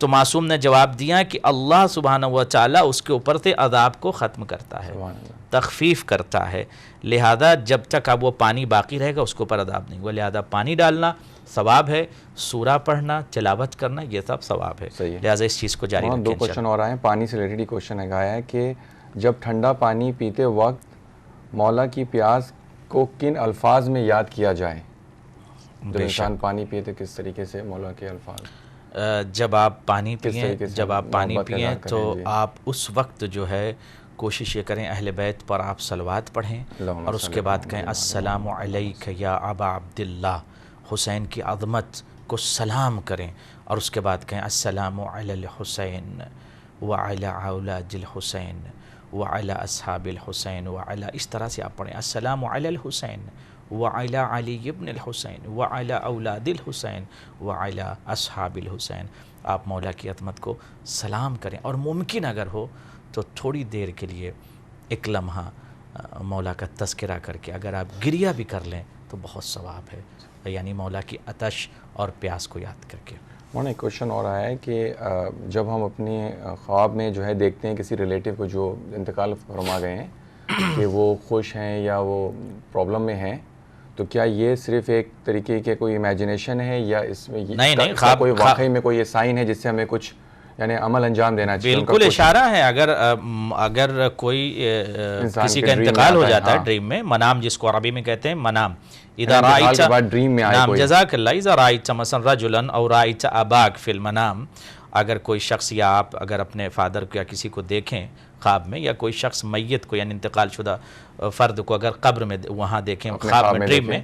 B: تو معصوم نے جواب دیا کہ اللہ سبحانہ و تعالیٰ اس کے اوپر سے عذاب کو ختم کرتا ہے، تخفیف کرتا ہے، لہذا جب تک اب وہ پانی باقی رہے گا اس کے اوپر عذاب نہیں ہوا، لہذا پانی ڈالنا ثواب ہے، سورہ پڑھنا، تلاوت کرنا، یہ سب ثواب ہے، لہذا اس چیز کو جاری رکھیں۔
A: دو کوشچن اور آئے ہیں، پانی سے ریلیٹڈ کوشچن آیا ہے کہ جب ٹھنڈا پانی پیتے وقت مولا کی پیاس کو کن الفاظ میں یاد کیا جائے؟ جب انسان پانی پیے تو کس طریقے سے مولا کے الفاظ؟
B: جب آپ پانی پئیں تو آپ اس وقت جو ہے کوشش یہ کریں اہل بیت پر آپ صلوات پڑھیں اور اس کے بعد کہیں السلام علیک یا ابا عبداللہ، حسین کی عظمت کو سلام کریں، اور اس کے بعد کہیں السلام علی الحسین وعلی اولاد الحسین وعلی اصحاب الحسین وعلی، اس طرح سے آپ پڑھیں السلام علی الحسین وعلی علی ابن الحسین وعلی اولاد الحسین وعلی اصحاب الحسین، آپ مولا کی عظمت کو سلام کریں، اور ممکن اگر ہو تو تھوڑی دیر کے لیے ایک لمحہ مولا کا تذکرہ کر کے اگر آپ گریہ بھی کر لیں تو بہت ثواب ہے، یعنی مولا کی عطش اور پیاس کو یاد کر کے۔
A: ایک کوشچن اور آیا ہے کہ جب ہم اپنے خواب میں جو ہے دیکھتے ہیں کسی ریلیٹیو کو جو انتقال فرما گئے ہیں کہ وہ خوش ہیں یا وہ پرابلم میں ہیں، تو کیا یہ صرف ایک طریقے کے کوئی امیجنیشن ہے یا اس میں
B: نہیں
A: کوئی واقعی میں کوئی یہ سائن ہے جس سے ہمیں کچھ یعنی عمل انجام دینا چاہیے؟
B: بالکل اشارہ ہے، اگر کوئی کسی کا انتقال ہو جاتا ہے ڈریم میں، منام جس کو عربی میں کہتے ہیں منام، اذا رأیت
A: ڈریم میں
B: نام جزاک اللہ، اذا رأیت مثلا رجلا او رأیت اباک فی المنام، اگر کوئی شخص یا آپ اگر اپنے فادر کو یا کسی کو دیکھیں خواب میں، یا کوئی شخص میت کو یعنی انتقال شدہ فرد کو اگر قبر میں وہاں دیکھیں خواب میں ڈریم میں،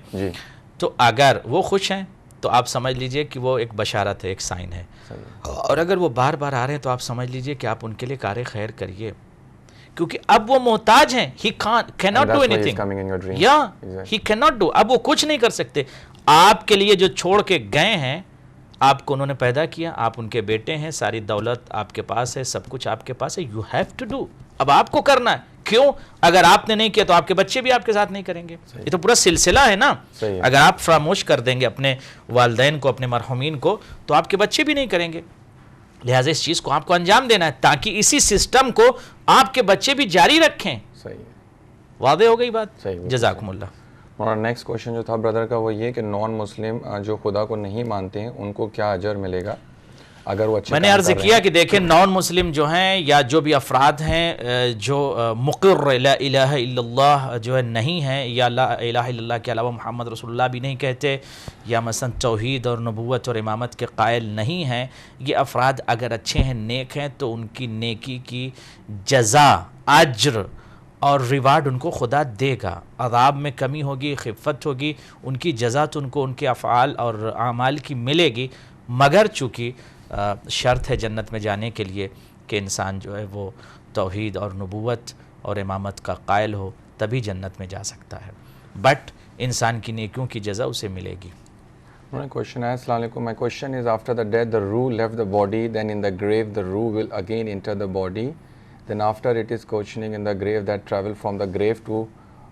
B: تو اگر وہ خوش ہیں تو آپ سمجھ لیجئے کہ وہ ایک بشارت ہے، ایک سائن ہے، اور اگر وہ بار بار آ رہے ہیں تو آپ سمجھ لیجئے کہ آپ ان کے لیے کار خیر کریے، کیونکہ اب وہ محتاج ہیں، he cannot do anything، he cannot do، اب وہ کچھ نہیں کر سکتے، آپ کے لیے جو چھوڑ کے گئے ہیں، آپ کو انہوں نے پیدا کیا، آپ ان کے بیٹے ہیں، ساری دولت آپ کے پاس ہے، سب کچھ آپ کے پاس ہے، you have to do، اب آپ کو کرنا ہے، کیوں؟ اگر آپ نے نہیں کیا تو آپ کے بچے بھی آپ کے ساتھ نہیں کریں گے، یہ تو پورا سلسلہ ہے نا، اگر آپ فراموش کر دیں گے اپنے والدین کو، اپنے مرحومین کو، تو آپ کے بچے بھی نہیں کریں گے، لہٰذا اس چیز کو آپ کو انجام دینا ہے تاکہ اسی سسٹم کو آپ کے بچے بھی جاری رکھیں۔ واضح ہو گئی بات؟ جزاکم اللہ۔
A: اور نیکسٹ کوشچن جو تھا بردر کا وہ یہ کہ نان مسلم جو خدا کو نہیں مانتے ہیں ان کو کیا اجر ملے گا اگر وہ اچھے؟ میں
B: نے عرض کیا کہ دیکھیں نان مسلم جو ہیں یا جو بھی افراد ہیں جو مقر لا الہ الا اللہ جو ہے نہیں ہیں، یا لا الہ الا اللہ کے علاوہ محمد رسول اللہ بھی نہیں کہتے، یا مثلا توحید اور نبوت اور امامت کے قائل نہیں ہیں، یہ افراد اگر اچھے ہیں، نیک ہیں، تو ان کی نیکی کی جزا، اجر اور ریوارڈ ان کو خدا دے گا. عذاب میں کمی ہوگی, خفت ہوگی, ان کی جزا تو ان کو ان کے افعال اور اعمال کی ملے گی, مگر چونکہ شرط ہے جنت میں جانے کے لیے کہ انسان جو ہے وہ توحید اور نبوت اور امامت کا قائل ہو, تبھی جنت میں جا سکتا ہے. بٹ انسان کی نیکیوں کی جزا اسے ملے گی.
A: My question is, Assalamu alaikum. My question is, after the death the ruh left the body, then in the grave the ruh will again enter the body, then after it is questioning in the grave that travel from the grave to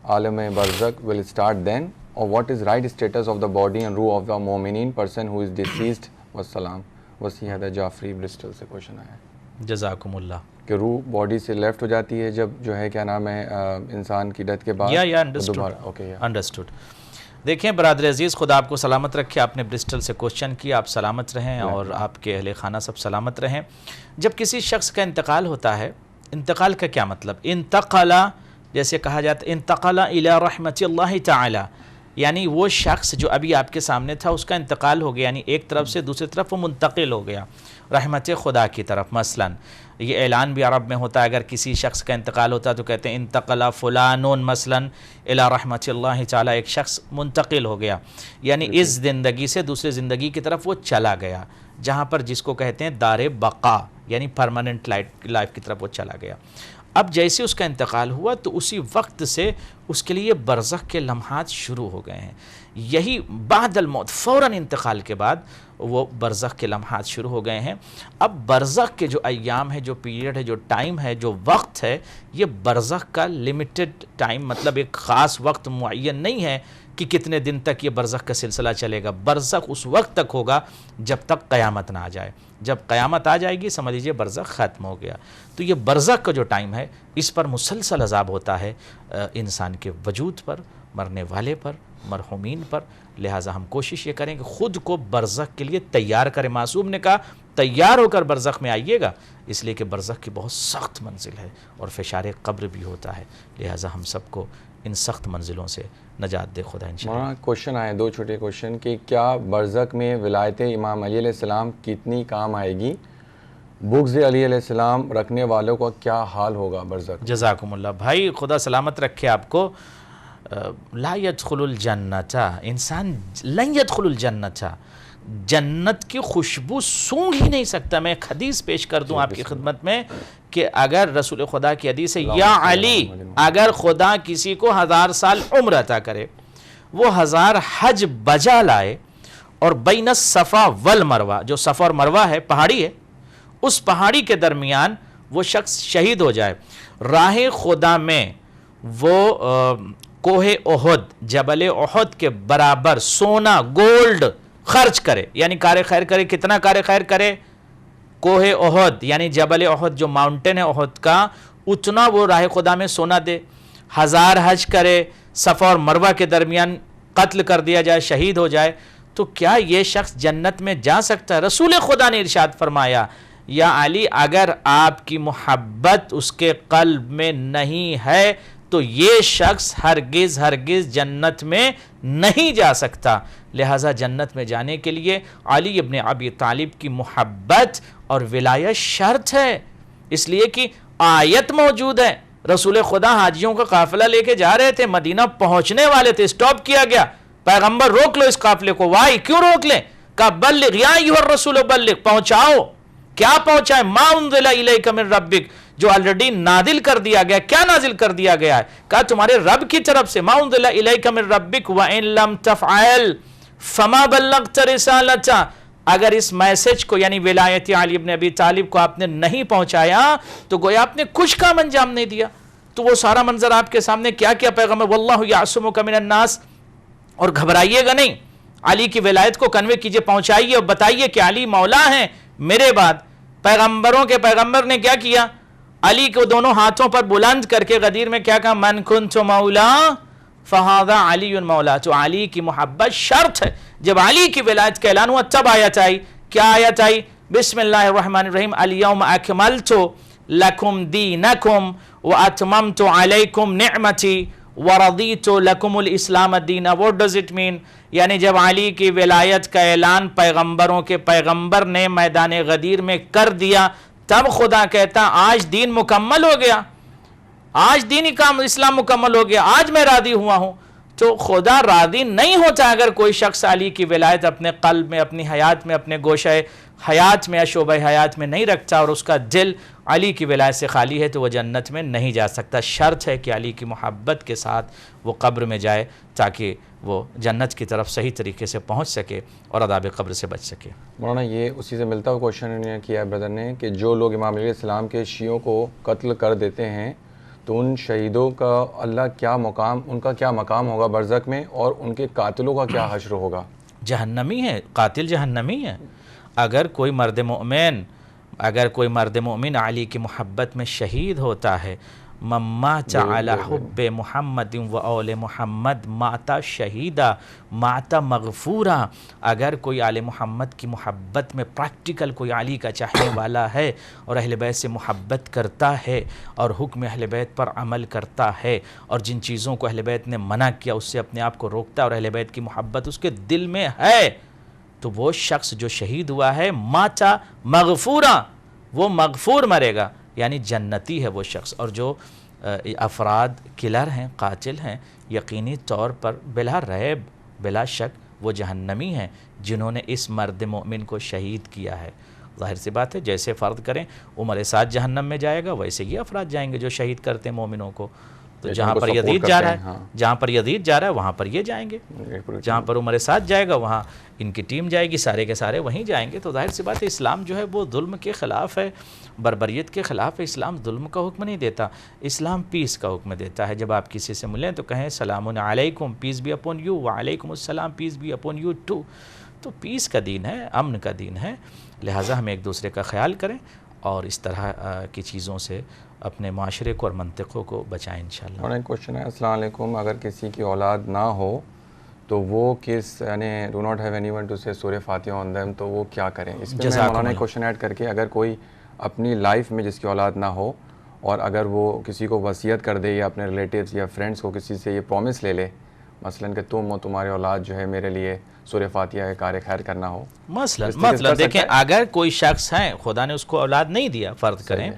A: alam-e barzakh will start then, or what is right status of the body and ruh of the mu'minin person who is deceased? Wassalam. Wasih Jafri Bristol سے question آیا ہے.
B: جزاکم اللہ.
A: کہ روح body سے left ہو جاتی ہے جب جو ہے کیا نام ہے انسان کی ڈیتھ کے بعد.
B: یا انڈرسٹوڈ. دیکھیں برادر عزیز, خدا آپ کو سلامت رکھے. آپ نے برسٹل سے کوشچن کیا, آپ سلامت رہیں اور آپ کے اہل خانہ سب سلامت رہیں. جب کسی شخص کا انتقال ہوتا ہے, انتقال کا کیا مطلب؟ انتقلا, جیسے کہا جاتا ہے انتقلا الی رحمت اللہ تعالی, یعنی وہ شخص جو ابھی آپ کے سامنے تھا اس کا انتقال ہو گیا, یعنی ایک طرف سے دوسری طرف وہ منتقل ہو گیا رحمت خدا کی طرف. مثلا یہ اعلان بھی عرب میں ہوتا ہے, اگر کسی شخص کا انتقال ہوتا ہے تو کہتے ہیں انتقل فلانون مثلا الی رحمت اللہ تعالی, ایک شخص منتقل ہو گیا, یعنی اس زندگی سے دوسری زندگی کی طرف وہ چلا گیا, جہاں پر جس کو کہتے ہیں دار بقا, یعنی پرماننٹ لائف کی طرف وہ چلا گیا. اب جیسے اس کا انتقال ہوا تو اسی وقت سے اس کے لیے برزخ کے لمحات شروع ہو گئے ہیں. یہی بعد الموت, فوراً انتقال کے بعد وہ برزخ کے لمحات شروع ہو گئے ہیں. اب برزخ کے جو ایام ہے, جو پیریڈ ہے, جو ٹائم ہے, جو وقت ہے, یہ برزخ کا لمیٹڈ ٹائم, مطلب ایک خاص وقت معین نہیں ہے کہ کتنے دن تک یہ برزخ کا سلسلہ چلے گا. برزخ اس وقت تک ہوگا جب تک قیامت نہ آ جائے. جب قیامت آ جائے گی سمجھ لیجیے برزخ ختم ہو گیا. تو یہ برزخ کا جو ٹائم ہے اس پر مسلسل عذاب ہوتا ہے انسان کے وجود پر, مرنے والے پر, مرحومین پر. لہٰذا ہم کوشش یہ کریں کہ خود کو برزخ کے لیے تیار کریں. معصوم نے کہا تیار ہو کر برزخ میں آئیے گا, اس لیے کہ برزخ کی بہت سخت منزل ہے اور فشار قبر بھی ہوتا ہے. لہٰذا ہم سب کو ان سخت منزلوں سے نجات دے خدا انشاءاللہ.
A: کوشچن آئے دو چھوٹے کوشچن کہ کیا برزخ میں ولایت امام علی علیہ السلام کتنی کام آئے گی؟ بغض علی علیہ السلام رکھنے والوں کا کیا حال ہوگا برزخ؟
B: جزاکم اللہ. بھائی خدا سلامت رکھے آپ کو. لا يدخل الجنت, انسان لن يدخل الجنت, جنت کی خوشبو سونگھ ہی نہیں سکتا. میں ایک حدیث پیش کر دوں آپ کی خدمت میں کہ اگر رسول خدا کی حدیث ہے, یا علی, اگر خدا کسی کو 1000 سال عمر عطا کرے, وہ 1000 حج بجا لائے اور بین الصفا والمروہ, جو صفا اور مروہ ہے پہاڑی ہے, اس پہاڑی کے درمیان وہ شخص شہید ہو جائے, راہ خدا میں وہ کوہ احد, جبل احد کے برابر سونا گولڈ خرچ کرے, یعنی کار خیر کرے. کتنا کار خیر کرے؟ کوہ احد یعنی جبل احد جو ماؤنٹین ہے احد کا, اتنا وہ راہ خدا میں سونا دے. 1000 حج کرے, صفا اور مروہ کے درمیان قتل کر دیا جائے, شہید ہو جائے, تو کیا یہ شخص جنت میں جا سکتا ہے؟ رسول خدا نے ارشاد فرمایا, یا علی اگر آپ کی محبت اس کے قلب میں نہیں ہے تو یہ شخص ہرگز جنت میں نہیں جا سکتا. لہٰذا جنت میں جانے کے لیے علی ابن ابی طالب کی محبت اور ولایت شرط ہے, اس لیے کہ آیت موجود ہے. رسول خدا حاجیوں کا قافلہ لے کے جا رہے تھے, مدینہ پہنچنے والے تھے, سٹاپ کیا گیا, پیغمبر روک لو اس قافلے کو. وائی, کیوں روک لیں؟ کہا بلغ یا ایھا الرسول بلغ, پہنچاؤ. کیا پہنچائے؟ ما انزل الیک من ربک, جو آلریڈی نازل کر دیا گیا. کیا نازل کر دیا گیا ہے؟ کہا تمہارے رب کی طرف سے, ما انزل الیک من ربک وان لم تفعل فما بلغت رسالتہ. اگر اس میسج کو یعنی ولایت علی ابن ابی طالب کو آپ نے نہیں پہنچایا تو گویا آپ نے کچھ کام انجام نہیں دیا. تو وہ سارا منظر آپ کے سامنے کیا کیا پیغمبر, واللہ یعصمک من الناس, اور گھبرائیے گا نہیں, علی کی ولایت کو کنوے کیجئے, پہنچائیے اور بتائیے کہ علی مولا ہیں میرے بعد. پیغمبروں کے پیغمبر نے کیا کیا؟ علی کو دونوں ہاتھوں پر بلند کر کے غدیر میں کیا کہا؟ من کنت مولا فہذا علی مولا. تو علی کی محبت شرط ہے. جب علی کی ولایت کا اعلان ہوا تب آیت آئی. کیا آیت آئی؟ بسم اللہ الرحمن الرحیم, الیوم اکملت لکم دینکم واتممت علیکم نعمتی ورضیت لکم الاسلام الدین. what does it mean؟ یعنی جب علی کی ولایت کا اعلان پیغمبروں کے پیغمبر نے میدان غدیر میں کر دیا, تب خدا کہتا آج دین مکمل ہو گیا. آج دین اسلام مکمل ہو گیا، آج میں راضی ہوا ہوں. تو خدا راضی نہیں ہوتا اگر کوئی شخص علی کی ولایت اپنے قلب میں، اپنی حیات میں، اپنے گوشہ حیات میں یا شعبہ حیات میں نہیں رکھتا اور اس کا دل علی کی ولایت سے خالی ہے تو وہ جنت میں نہیں جا سکتا. شرط ہے کہ علی کی محبت کے ساتھ وہ قبر میں جائے تاکہ وہ جنت کی طرف صحیح طریقے سے پہنچ سکے اور عذاب قبر سے بچ سکے.
A: مولانا یہ اسی سے ملتا ہوا کوشچن کیا ہے بردر نے کہ جو لوگ امام علیہ السلام کے شیعوں کو قتل کر دیتے ہیں تو ان شہیدوں کا اللہ کیا مقام، ان کا کیا مقام ہوگا برزخ میں، اور ان کے قاتلوں کا کیا حشر ہوگا؟
B: جہنمی ہے، قاتل جہنمی ہے. اگر کوئی مرد مومن علی کی محبت میں شہید ہوتا ہے، مات علی حب محمد و اول محمد مات شہیدہ مات مغفورا. اگر کوئی آل محمد کی محبت میں پریکٹیکل کوئی علی کا چاہنے والا ہے اور اہل بیت سے محبت کرتا ہے اور حکم اہل بیت پر عمل کرتا ہے اور جن چیزوں کو اہل بیت نے منع کیا اس سے اپنے آپ کو روکتا ہے اور اہل بیت کی محبت اس کے دل میں ہے، تو وہ شخص جو شہید ہوا ہے ماتا مغفورا، وہ مغفور مرے گا، یعنی جنتی ہے وہ شخص. اور جو افراد کلر ہیں، قاتل ہیں، یقینی طور پر بلا ریب بلا شک وہ جہنمی ہیں جنہوں نے اس مرد مومن کو شہید کیا ہے. ظاہر سی بات ہے جیسے فرض کریں عمر سعد جہنم میں جائے گا ویسے یہ افراد جائیں گے جو شہید کرتے ہیں مومنوں کو. تو جہاں پر یزید جا رہا ہے، جہاں پر یزید جا رہا ہے وہاں پر یہ جائیں گے، جہاں پر عمر سعد جائے گا وہاں ان کی ٹیم جائے گی، سارے کے سارے وہیں جائیں گے. تو ظاہر سی بات ہے اسلام جو ہے وہ ظلم کے خلاف ہے، بربریت کے خلاف ہے. اسلام ظلم کا حکم نہیں دیتا، اسلام پیس کا حکم دیتا ہے. جب آپ کسی سے ملیں تو کہیں سلام علیکم، پیس بی اپون یو، وعلیکم السلام، peace be upon you too. تو پیس کا دین ہے، امن کا دین ہے، لہٰذا ہم ایک دوسرے کا خیال کریں اور اس طرح کی چیزوں سے اپنے معاشرے کو اور منطقوں کو بچائیں انشاءاللہ.
A: اور ایک کوشچن ہے، السلام علیکم، اگر کسی کی اولاد نہ ہو تو وہ یعنی do not have any one to سے سورہ فاتحہ آن دیم، تو وہ کیا کریں؟ اس میں مولانا ایک کوشچن ایڈ کر کے اگر کوئی اپنی لائف میں جس کی اولاد نہ ہو اور اگر وہ کسی کو وصیت کر دے یا اپنے ریلیٹیوز یا فرینڈس کو کسی سے یہ پرومس لے لے مثلا کہ تم اور تمہارے اولاد جو ہے میرے لیے سورہ فاتحہ کار خیر کرنا ہو،
B: مثلا دیکھیں اگر کوئی شخص ہے خدا نے اس کو اولاد نہیں دیا فرض کریں،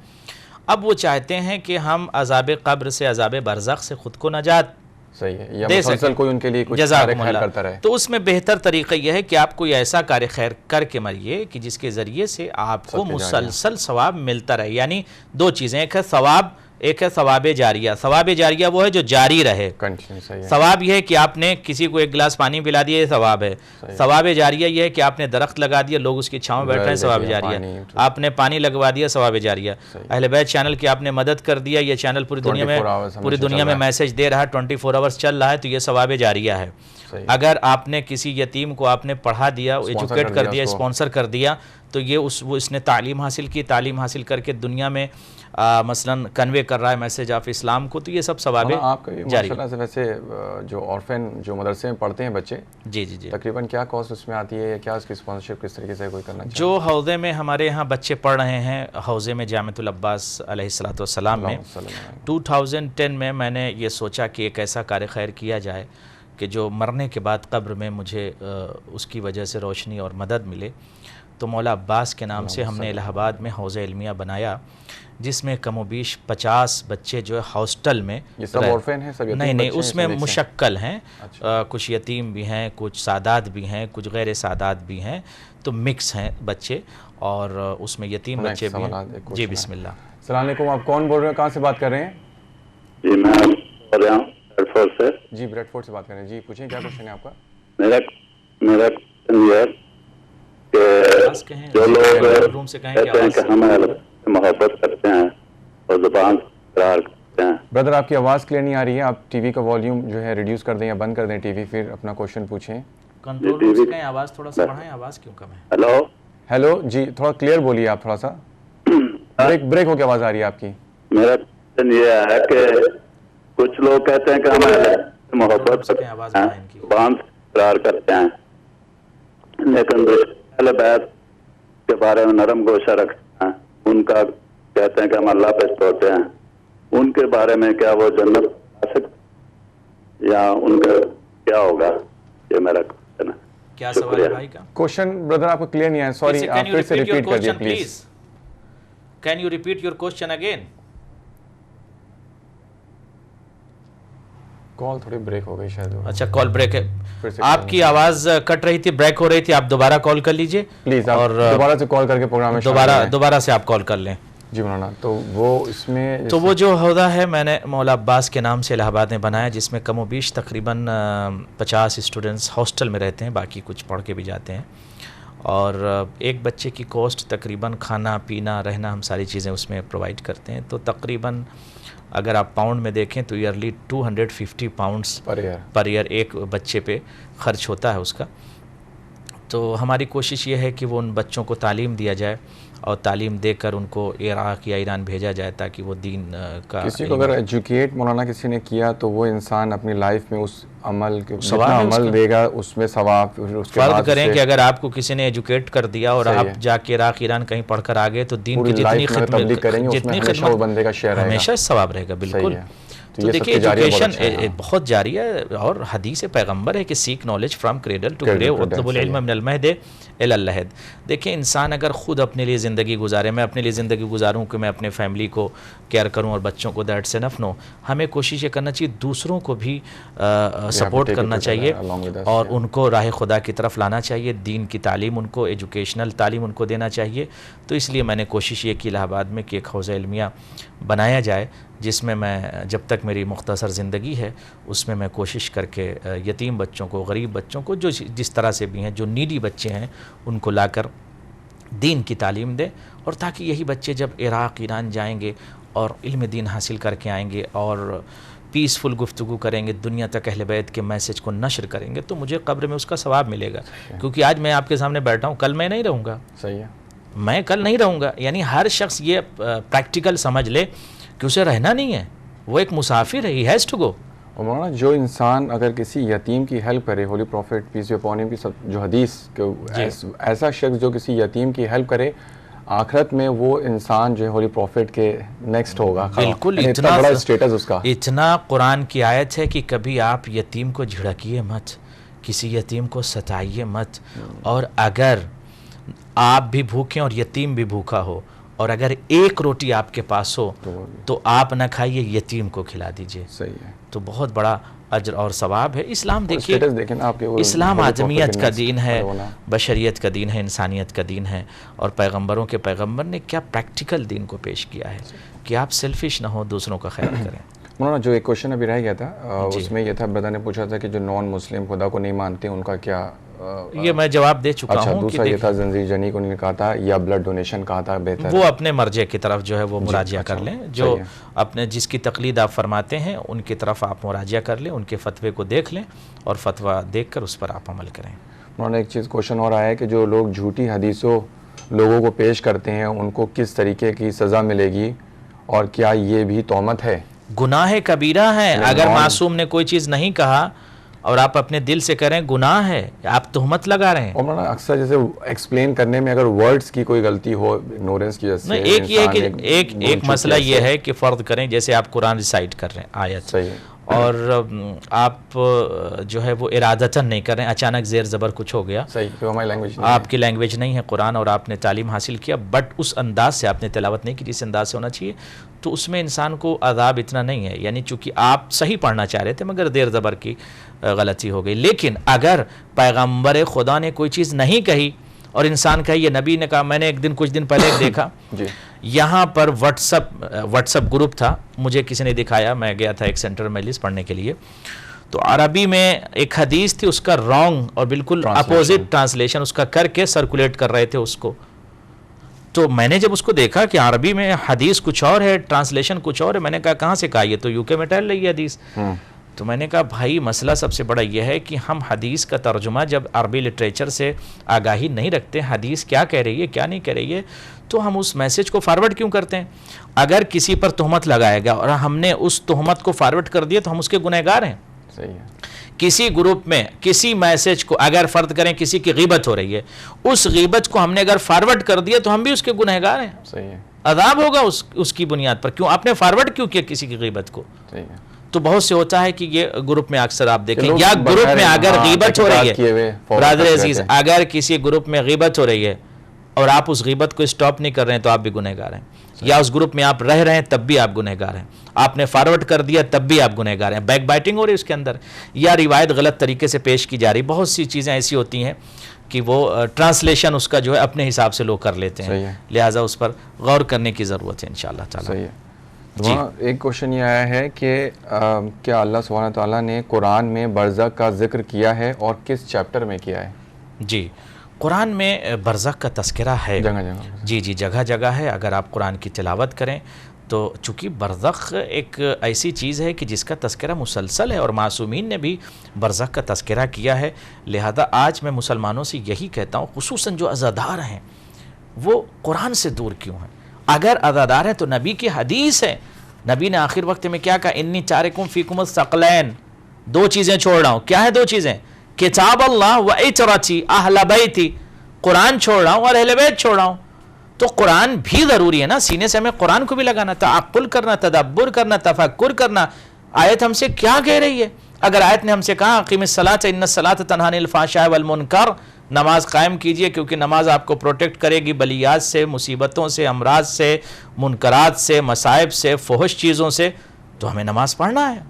B: اب وہ چاہتے ہیں کہ ہم عذاب قبر سے عذاب برزخ سے خود کو نجات
A: صحیح ہے یا مسلسل کوئی ان کے لیے کچھ کار خیر کرتا رہے،
B: تو اس میں بہتر طریقہ یہ ہے کہ آپ کوئی ایسا کار خیر کر کے مریے کہ جس کے ذریعے سے آپ کو مسلسل ثواب ملتا رہے. یعنی دو چیزیں، ایک ہے ثواب، ایک ہے ثواب جاریہ. ثواب جاریہ وہ ہے جو جاری رہے. ثواب یہ ہے کہ آپ نے کسی کو ایک گلاس پانی پلا دیا، یہ ثواب ہے. ثواب جاریہ یہ ہے کہ آپ نے درخت لگا دیا، لوگ اس کی چھاؤں میں بیٹھ رہے ہیں، ثواب جاریہ. آپ نے پانی لگوا دیا، ثواب جاریہ. اہل بیت چینل کی آپ نے مدد کر دیا، یہ چینل پوری دنیا میں میسج دے رہا ہے، 24 آورز چل رہا ہے، تو یہ ثواب جاریہ ہے. اگر آپ نے کسی یتیم کو آپ نے پڑھا دیا، ایجوکیٹ کر دیا، اسپانسر کر دیا، تو یہ اس نے تعلیم حاصل کی، تعلیم حاصل کر کے دنیا میں مثلا کنوے کر رہا ہے میسج آف اسلام کو، تو یہ سب ثواب جاری.
A: ویسے جو آرفن جو مدرسے میں پڑھتے ہیں بچے، جی تقریباً کیا کاسٹ اس میں آتی ہے، کیا اس کی اسپانسرشپ کس طریقے سے کوئی کرنا چاہیے؟
B: جو حوضے میں ہمارے یہاں بچے پڑھ رہے ہیں، حوضے میں جامعۃ العباس علیہ السلام میں 2010 میں نے یہ سوچا کہ ایک ایسا کار خیر کیا جائے کہ جو مرنے کے بعد قبر میں مجھے اس کی وجہ سے روشنی اور مدد ملے. تو مولا عباس کے نام سے ہم نے الہ آباد میں حوض علمیہ بنایا، جس میں کم و بیش 50 بچے جو ہے ہاسٹل میں،
A: یہ سب اورفین ہیں؟ سب
B: نہیں، اس میں مشکل ہیں، کچھ یتیم بھی ہیں، کچھ سادات بھی ہیں، کچھ غیر سادات بھی ہیں، تو مکس ہیں بچے، اور اس میں یتیم بچے بھی ہیں. جی بسم اللہ.
A: السلام علیکم، آپ کون بول رہے ہیں، کہاں سے بات کر رہے ہیں؟
G: جی میں بول رہا ہوں بریڈ فورڈ سے.
A: جی بریڈ فورڈ سے بات کر رہے ہیں، جی پوچھیں کیا کوشچن ہے آپ کا؟
G: میرا کوشچن یہ ہے کہ جو لوگ کہتے ہیں کہ ہمیں محبت کرتے ہیں اور زبان قرار کرتے ہیں.
A: بردر آپ کی آواز کلیئر نہیں آ رہی ہے، آپ ٹی وی کا والیوم جو ہے ریڈیوس کر دیں یا بند کر دیں ٹی وی، پھر اپنا کوشچن پوچھیں.
B: کنٹرول روم سے کہیں آواز تھوڑا سا بڑھائیں، آواز کیوں کم ہے؟
G: ہیلو
A: جی تھوڑا کلیئر بولیے آپ، تھوڑا سا بریک ہو کے آواز آ رہی ہے آپ کی.
G: میرا کوشچن یہ ہے کہ کچھ لوگ کہتے ہیں کہ ہمیں محبت کرتے ہیں، زبان قرار کرتے ہیں، لیکن اہل بیت کے بارے میں نرم گوشہ رکھتے ہیں، ان کا کہتے ہیں کہ ہم اللہ پہ چھوڑتے ہیں، ان کے بارے میں کیا وہ جنت آ سکتے یا ان کا کیا ہوگا؟ یہ میرا کوشچن ہے.
B: کیا سوال ہے بھائی کا؟
A: کوشچن بردر آپ کو کلیئر نہیں آیا، سوری آپ پھر سے ریپیٹ کر دیجیے please.
B: Can you repeat your question again?
A: کال تھوڑی بریک ہو گئی شاید.
B: اچھا کال بریک ہے, آپ کی آواز کٹ رہی تھی, بریک ہو رہی تھی, آپ دوبارہ کال کر لیجئے
A: پلیز,
B: اور
A: دوبارہ سے کال کر کے پروگرام میں
B: دوبارہ سے آپ کال کر لیں.
A: جی مولانا, تو وہ اس میں
B: تو وہ جو عہدہ ہے میں نے مولا عباس کے نام سے الہ آباد میں بنایا, جس میں کم و بیش تقریباً 50 اسٹوڈنٹس ہاسٹل میں رہتے ہیں, باقی کچھ پڑھ کے بھی جاتے ہیں, اور ایک بچے کی کاسٹ تقریباً کھانا پینا رہنا ہم ساری چیزیں اس میں پرووائڈ کرتے ہیں. تو تقریباً اگر آپ پاؤنڈ میں دیکھیں تو ایئرلی 250 پاؤنڈس پر ایئر ایک بچے پہ خرچ ہوتا ہے اس کا. تو ہماری کوشش یہ ہے کہ وہ ان بچوں کو تعلیم دیا جائے, اور تعلیم دے کر ان کو عراق یا ایران بھیجا جائے, تاکہ وہ دین کا
A: کسی کو اگر ایجوکیٹ مولانا کسی نے کیا تو وہ انسان اپنی لائف میں اس عمل جتنا عمل دے گا اس میں ثواب.
B: فرض کریں کہ اگر آپ کو کسی نے ایجوکیٹ کر دیا اور آپ جا کے عراق ایران کہیں پڑھ کر آگے, تو دین کی جتنی خدمت
A: بندے کا شیئر
B: ہمیشہ ثواب رہے گا. بالکل. تو دیکھیں ایجوکیشن بہت جاری ہے, اور حدیث پیغمبر ہے کہ seek knowledge from cradle to grave اطلب العلم من المہد الی اللحد. دیکھیں انسان اگر خود اپنے لیے زندگی گزارے, میں اپنے لیے زندگی گزاروں کہ میں اپنے فیملی کو کیئر کروں اور بچوں کو, دیٹس انف. نو, ہمیں کوشش یہ کرنا چاہیے دوسروں کو بھی سپورٹ کرنا چاہیے, اور ان کو راہ خدا کی طرف لانا چاہیے, دین کی تعلیم ان کو, ایجوکیشنل تعلیم ان کو دینا چاہیے. تو اس لیے میں نے کوشش یہ کی الہ آباد میں کہ ایک حوزہ علمیہ بنایا جائے, جس میں جب تک میری مختصر زندگی ہے اس میں میں کوشش کر کے یتیم بچوں کو, غریب بچوں کو, جو جس طرح سے بھی ہیں, جو نیڈی بچے ہیں, ان کو لا کر دین کی تعلیم دیں, اور تاکہ یہی بچے جب عراق ایران جائیں گے اور علم دین حاصل کر کے آئیں گے اور پیسفل گفتگو کریں گے, دنیا تک اہل بیت کے میسج کو نشر کریں گے, تو مجھے قبر میں اس کا ثواب ملے گا. کیونکہ آج میں آپ کے سامنے بیٹھا ہوں, کل میں نہیں رہوں گا.
A: صحیح ہے,
B: میں کل نہیں رہوں گا. یعنی ہر شخص یہ پریکٹیکل سمجھ لے کہ اسے رہنا نہیں ہے, وہ ایک مسافر ہے, ہی ہیز ٹو گو.
A: اور مولانا جو انسان اگر کسی یتیم کی ہیلپ کرے, holy prophet peace be upon ہم کی جو حدیث ایسا شخص جو کسی یتیم کی ہیلپ کرے, آخرت میں وہ انسان جو ہے ہولی پروفٹ کے نیکسٹ ہوگا.
B: بالکل,
A: اتنا بڑا اسٹیٹس اس کا.
B: اتنا قرآن کی آیت ہے کہ کبھی آپ یتیم کو جھڑکیے مت, کسی یتیم کو ستائیے مت, اور اگر آپ بھی بھوکیں اور یتیم بھی بھوکا ہو, اور اگر ایک روٹی آپ کے پاس ہو تو آپ نہ کھائیے, یتیم کو کھلا دیجئے.
A: صحیح ہے,
B: تو بہت بڑا اجر اور ثواب ہے. اسلام دیکھیے, اسلام آدمیت کا دین ہے, بشریت کا دین ہے, انسانیت کا دین ہے, اور پیغمبروں کے پیغمبر نے کیا پریکٹیکل دین کو پیش کیا ہے کہ آپ سیلفش نہ ہو, دوسروں کا خیال کریں.
A: مولانا جو ایک کوشچن ابھی رہ گیا تھا, اس میں یہ تھا, برادر نے پوچھا تھا کہ جو نان مسلم خدا کو نہیں مانتے ان کا کیا,
B: یہ میں جواب دے چکا ہوں.
A: دوسرا یہ تھا زنجیر جنی کو انہوں نے کہا تھا, یا بلڈ ڈونیشن کہا تھا بہتر,
B: وہ اپنے مرجع کی طرف جو ہے وہ مراجعہ کر لیں, جو اپنے جس کی تقلید آپ فرماتے ہیں ان کی طرف آپ مراجعہ کر لیں, ان کے فتوے کو دیکھ لیں, اور فتویٰ دیکھ کر اس پر آپ عمل کریں.
A: مولانا ایک چیز کوشچن اور آیا ہے کہ جو لوگ جھوٹی حدیثوں لوگوں کو پیش کرتے ہیں ان کو کس طریقے کی سزا ملے گی, اور کیا یہ بھی تہمت ہے؟
B: گناہ کبیرہ ہے. اگر معصوم نے کوئی چیز نہیں کہا اور آپ اپنے دل سے کریں, گناہ ہے, آپ تہمت لگا رہے ہیں.
A: اور مولانا اکثر جیسے ایکسپلین کرنے میں اگر ورڈز کی کوئی غلطی ہو, اگنورنس کی وجہ سے,
B: ایک یہ کہ ایک مسئلہ یہ ہے کہ فرض کریں جیسے آپ قرآن ریسائٹ کر رہے ہیں آیت, اور آپ جو ہے وہ ارادتاً نہیں کر رہے ہیں, اچانک زیر زبر کچھ ہو گیا, آپ کی لینگویج نہیں ہے قرآن, اور آپ نے تعلیم حاصل کیا, بٹ اس انداز سے آپ نے تلاوت نہیں کی جس انداز سے ہونا چاہیے, تو اس میں انسان کو عذاب اتنا نہیں ہے. یعنی چونکہ آپ صحیح پڑھنا چاہ رہے تھے مگر دیر زبر کی غلطی ہو گئی. لیکن اگر پیغمبر خدا نے کوئی چیز نہیں کہی اور انسان کہی, یہ نبی نے کہا, میں نے ایک دن کچھ دن پہلے دیکھا, یہاں پر واٹس اپ گروپ تھا, مجھے کسی نے دکھایا, میں گیا تھا ایک سینٹر مجلس پڑھنے کے لیے, تو عربی میں ایک حدیث تھی, اس کا رانگ اور بالکل اپوزٹ ٹرانسلیشن اس کا کر کے سرکولیٹ کر رہے تھے اس کو. تو میں نے جب اس کو دیکھا کہ عربی میں حدیث کچھ اور ہے, ٹرانسلیشن کچھ اور ہے, میں نے کہا کہاں سے کہا, یہ تو UK میں ٹہل رہی ہے حدیث. تو میں نے کہا بھائی مسئلہ سب سے بڑا یہ ہے کہ ہم حدیث کا ترجمہ جب عربی لٹریچر سے آگاہی نہیں رکھتے, حدیث کیا کہہ رہی ہے کیا نہیں کہہ رہی ہے, تو ہم اس میسج کو فارورڈ کیوں کرتے ہیں؟ اگر کسی پر تہمت لگائے گا اور ہم نے اس تہمت کو فارورڈ کر دیا تو ہم اس کے گنہگار ہیں.
A: صحیح ہے.
B: کسی گروپ میں کسی میسج کو اگر فرض کریں کسی کی غیبت ہو رہی ہے, اس غیبت کو ہم نے اگر فارورڈ کر دیا تو ہم بھی اس کے گنہگار ہیں.
A: صحیح ہے.
B: عذاب ہوگا اس کی بنیاد پر. کیوں آپ نے فارورڈ کیوں کیا کسی کی غیبت کو؟
A: صحیح ہے.
B: تو بہت سے ہوتا ہے کہ یہ گروپ میں اکثر آپ دیکھیں, یا گروپ میں اگر غیبت ہو رہی ہے, برادر عزیز, اگر کسی گروپ میں غیبت ہو رہی ہے اور آپ اس غیبت کو اسٹاپ نہیں کر رہے ہیں تو آپ بھی گنہگار ہیں. یا اس گروپ میں آپ رہ رہے ہیں تب بھی آپ گنہگار ہیں. آپ نے فارورڈ کر دیا تب بھی آپ گنہگار ہیں. بیک بائٹنگ ہو رہی ہے اس کے اندر, یا روایت غلط طریقے سے پیش کی جا رہی. بہت سی چیزیں ایسی ہوتی ہیں کہ وہ ٹرانسلیشن اس کا جو ہے اپنے حساب سے لوگ کر لیتے ہیں, لہٰذا اس پر غور کرنے کی ضرورت ہے انشاءاللہ تعالیٰ.
A: صحیح ہے. ایک کوشچن یہ آیا ہے کہ کیا اللہ سبحانہ تعالیٰ نے قرآن میں برزخ کا ذکر کیا ہے اور کس چیپٹر میں کیا ہے؟
B: جی, قرآن میں برزخ کا تذکرہ ہے,
A: جگہ جگہ.
B: جی جگہ جگہ ہے. اگر آپ قرآن کی تلاوت کریں تو چونکہ برزخ ایک ایسی چیز ہے کہ جس کا تذکرہ مسلسل ہے اور معصومین نے بھی برزخ کا تذکرہ کیا ہے. لہذا آج میں مسلمانوں سے یہی کہتا ہوں, خصوصاً جو عزادار ہیں وہ قرآن سے دور کیوں ہیں؟ اگر عزادار ہیں تو نبی کی حدیث ہے. نبی نے آخر وقت میں کیا کہا؟ انی تارکم فیکم الثقلین, 2 چیزیں چھوڑ رہا ہوں. کیا ہے 2 چیزیں؟ کتاب اللہ و عترتی اہل بیتی, قرآن چھوڑ رہا ہوں اور اہل بیت چھوڑ رہا ہوں. تو قرآن بھی ضروری ہے نا, سینے سے ہمیں قرآن کو بھی لگانا, تعقل کرنا, تدبر کرنا, تفکر کرنا. آیت ہم سے کیا کہہ رہی ہے؟ اگر آیت نے ہم سے کہا اقیم الصلاۃ ان الصلاۃ تنہی عن الفحشاء والمنکر, نماز قائم کیجئے کیونکہ نماز آپ کو پروٹیکٹ کرے گی بلیات سے, مصیبتوں سے, امراض سے, منکرات سے, مصائب سے, فحش چیزوں سے, تو ہمیں نماز پڑھنا ہے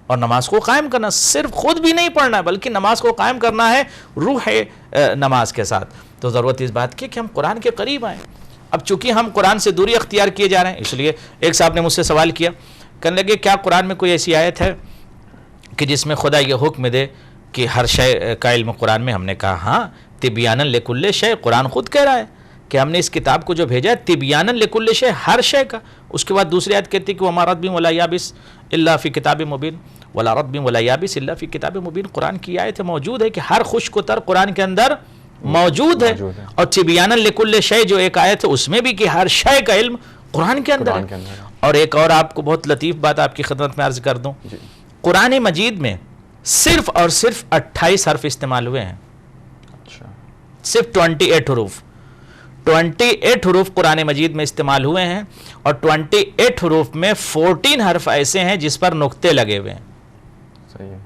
B: اور نماز کو قائم کرنا. صرف خود بھی نہیں پڑھنا ہے بلکہ نماز کو قائم کرنا ہے روح نماز کے ساتھ. تو ضرورت اس بات کی کہ ہم قرآن کے قریب آئیں. اب چونکہ ہم قرآن سے دوری اختیار کیے جا رہے ہیں, اس لیے ایک صاحب نے مجھ سے سوال کیا, کہنے لگے کیا قرآن میں کوئی ایسی آیت ہے کہ جس میں خدا یہ حکم دے کہ ہر شے کا علم قرآن میں؟ ہم نے کہا ہاں, تبیانا لکل شے, قرآن خود کہہ رہا ہے کہ ہم نے اس کتاب کو جو بھیجا ہے تبیانا لکل شے, ہر شے کا. اس کے بعد دوسری آیت کہتی ہے کہ وما رطب ولا یابس الا فی کتاب مبین, ولا رطب ولا یابس الا فی کتاب مبین. قرآن کی آیت موجود ہے کہ ہر خشک و تر قرآن کے اندر موجود ہے. اور تبیانا لکل شے جو ایک آیت ہے اس میں بھی کہ ہر شے کا علم قرآن کے اندر ہے. اور ایک اور آپ کو بہت لطیف بات آپ کی خدمت میں عرض کر دوں, قرآن مجید میں صرف اور صرف 28 حرف استعمال ہوئے ہیں, صرف 28 حروف. 28 حروف قرآن مجید میں استعمال ہوئے ہیں اور 28 حروف میں 14 حرف ایسے ہیں جس پر نقطے لگے ہوئے ہیں.
A: صحیح ہے.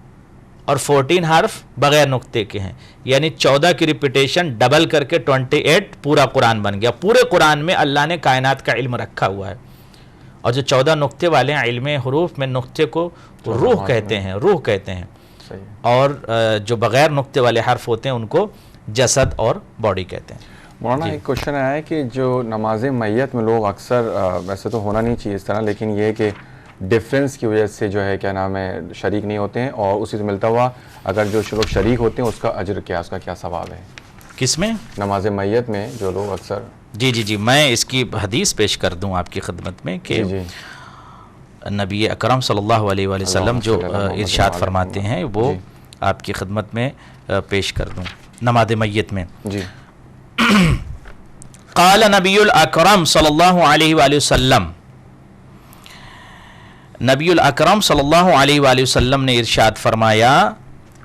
B: اور 14 حرف بغیر نقطے کے ہیں, یعنی 14 کی ریپیٹیشن ڈبل کر کے 28 پورا قرآن بن گیا. پورے قرآن میں اللہ نے کائنات کا علم رکھا ہوا ہے. اور جو 14 نقطے والے ہیں, علم حروف میں نقطے کو روح کہتے ہیں, روح کہتے ہیں. اور جو بغیر نقطے والے حرف ہوتے ہیں ان کو جسد اور باڈی کہتے ہیں.
A: مولانا ایک کوشچن آیا ہے کہ جو نماز میت میں لوگ اکثر, ویسے تو ہونا نہیں چاہیے اس طرح, لیکن یہ کہ ڈیفرنس کی وجہ سے جو ہے کیا نام ہے شریک نہیں ہوتے ہیں, اور اسی سے ملتا ہوا اگر جو لوگ شریک ہوتے ہیں اس کا اجر کیا, اس کا کیا ثواب ہے؟
B: کس میں؟
A: نماز میت میں جو لوگ اکثر.
B: جی میں اس کی حدیث پیش کر دوں آپ کی خدمت میں کہ نبی اکرم صلی اللہ علیہ وآلہ وسلم جو ارشاد فرماتے ہیں وہ آپ کی خدمت میں پیش کر دوں. نماز میت میں
A: جی
B: قال نبی الاکرم صلی اللہ علیہ وآلہ وسلم, نبی الاکرم صلی اللہ علیہ وآلہ وسلم نے ارشاد فرمایا.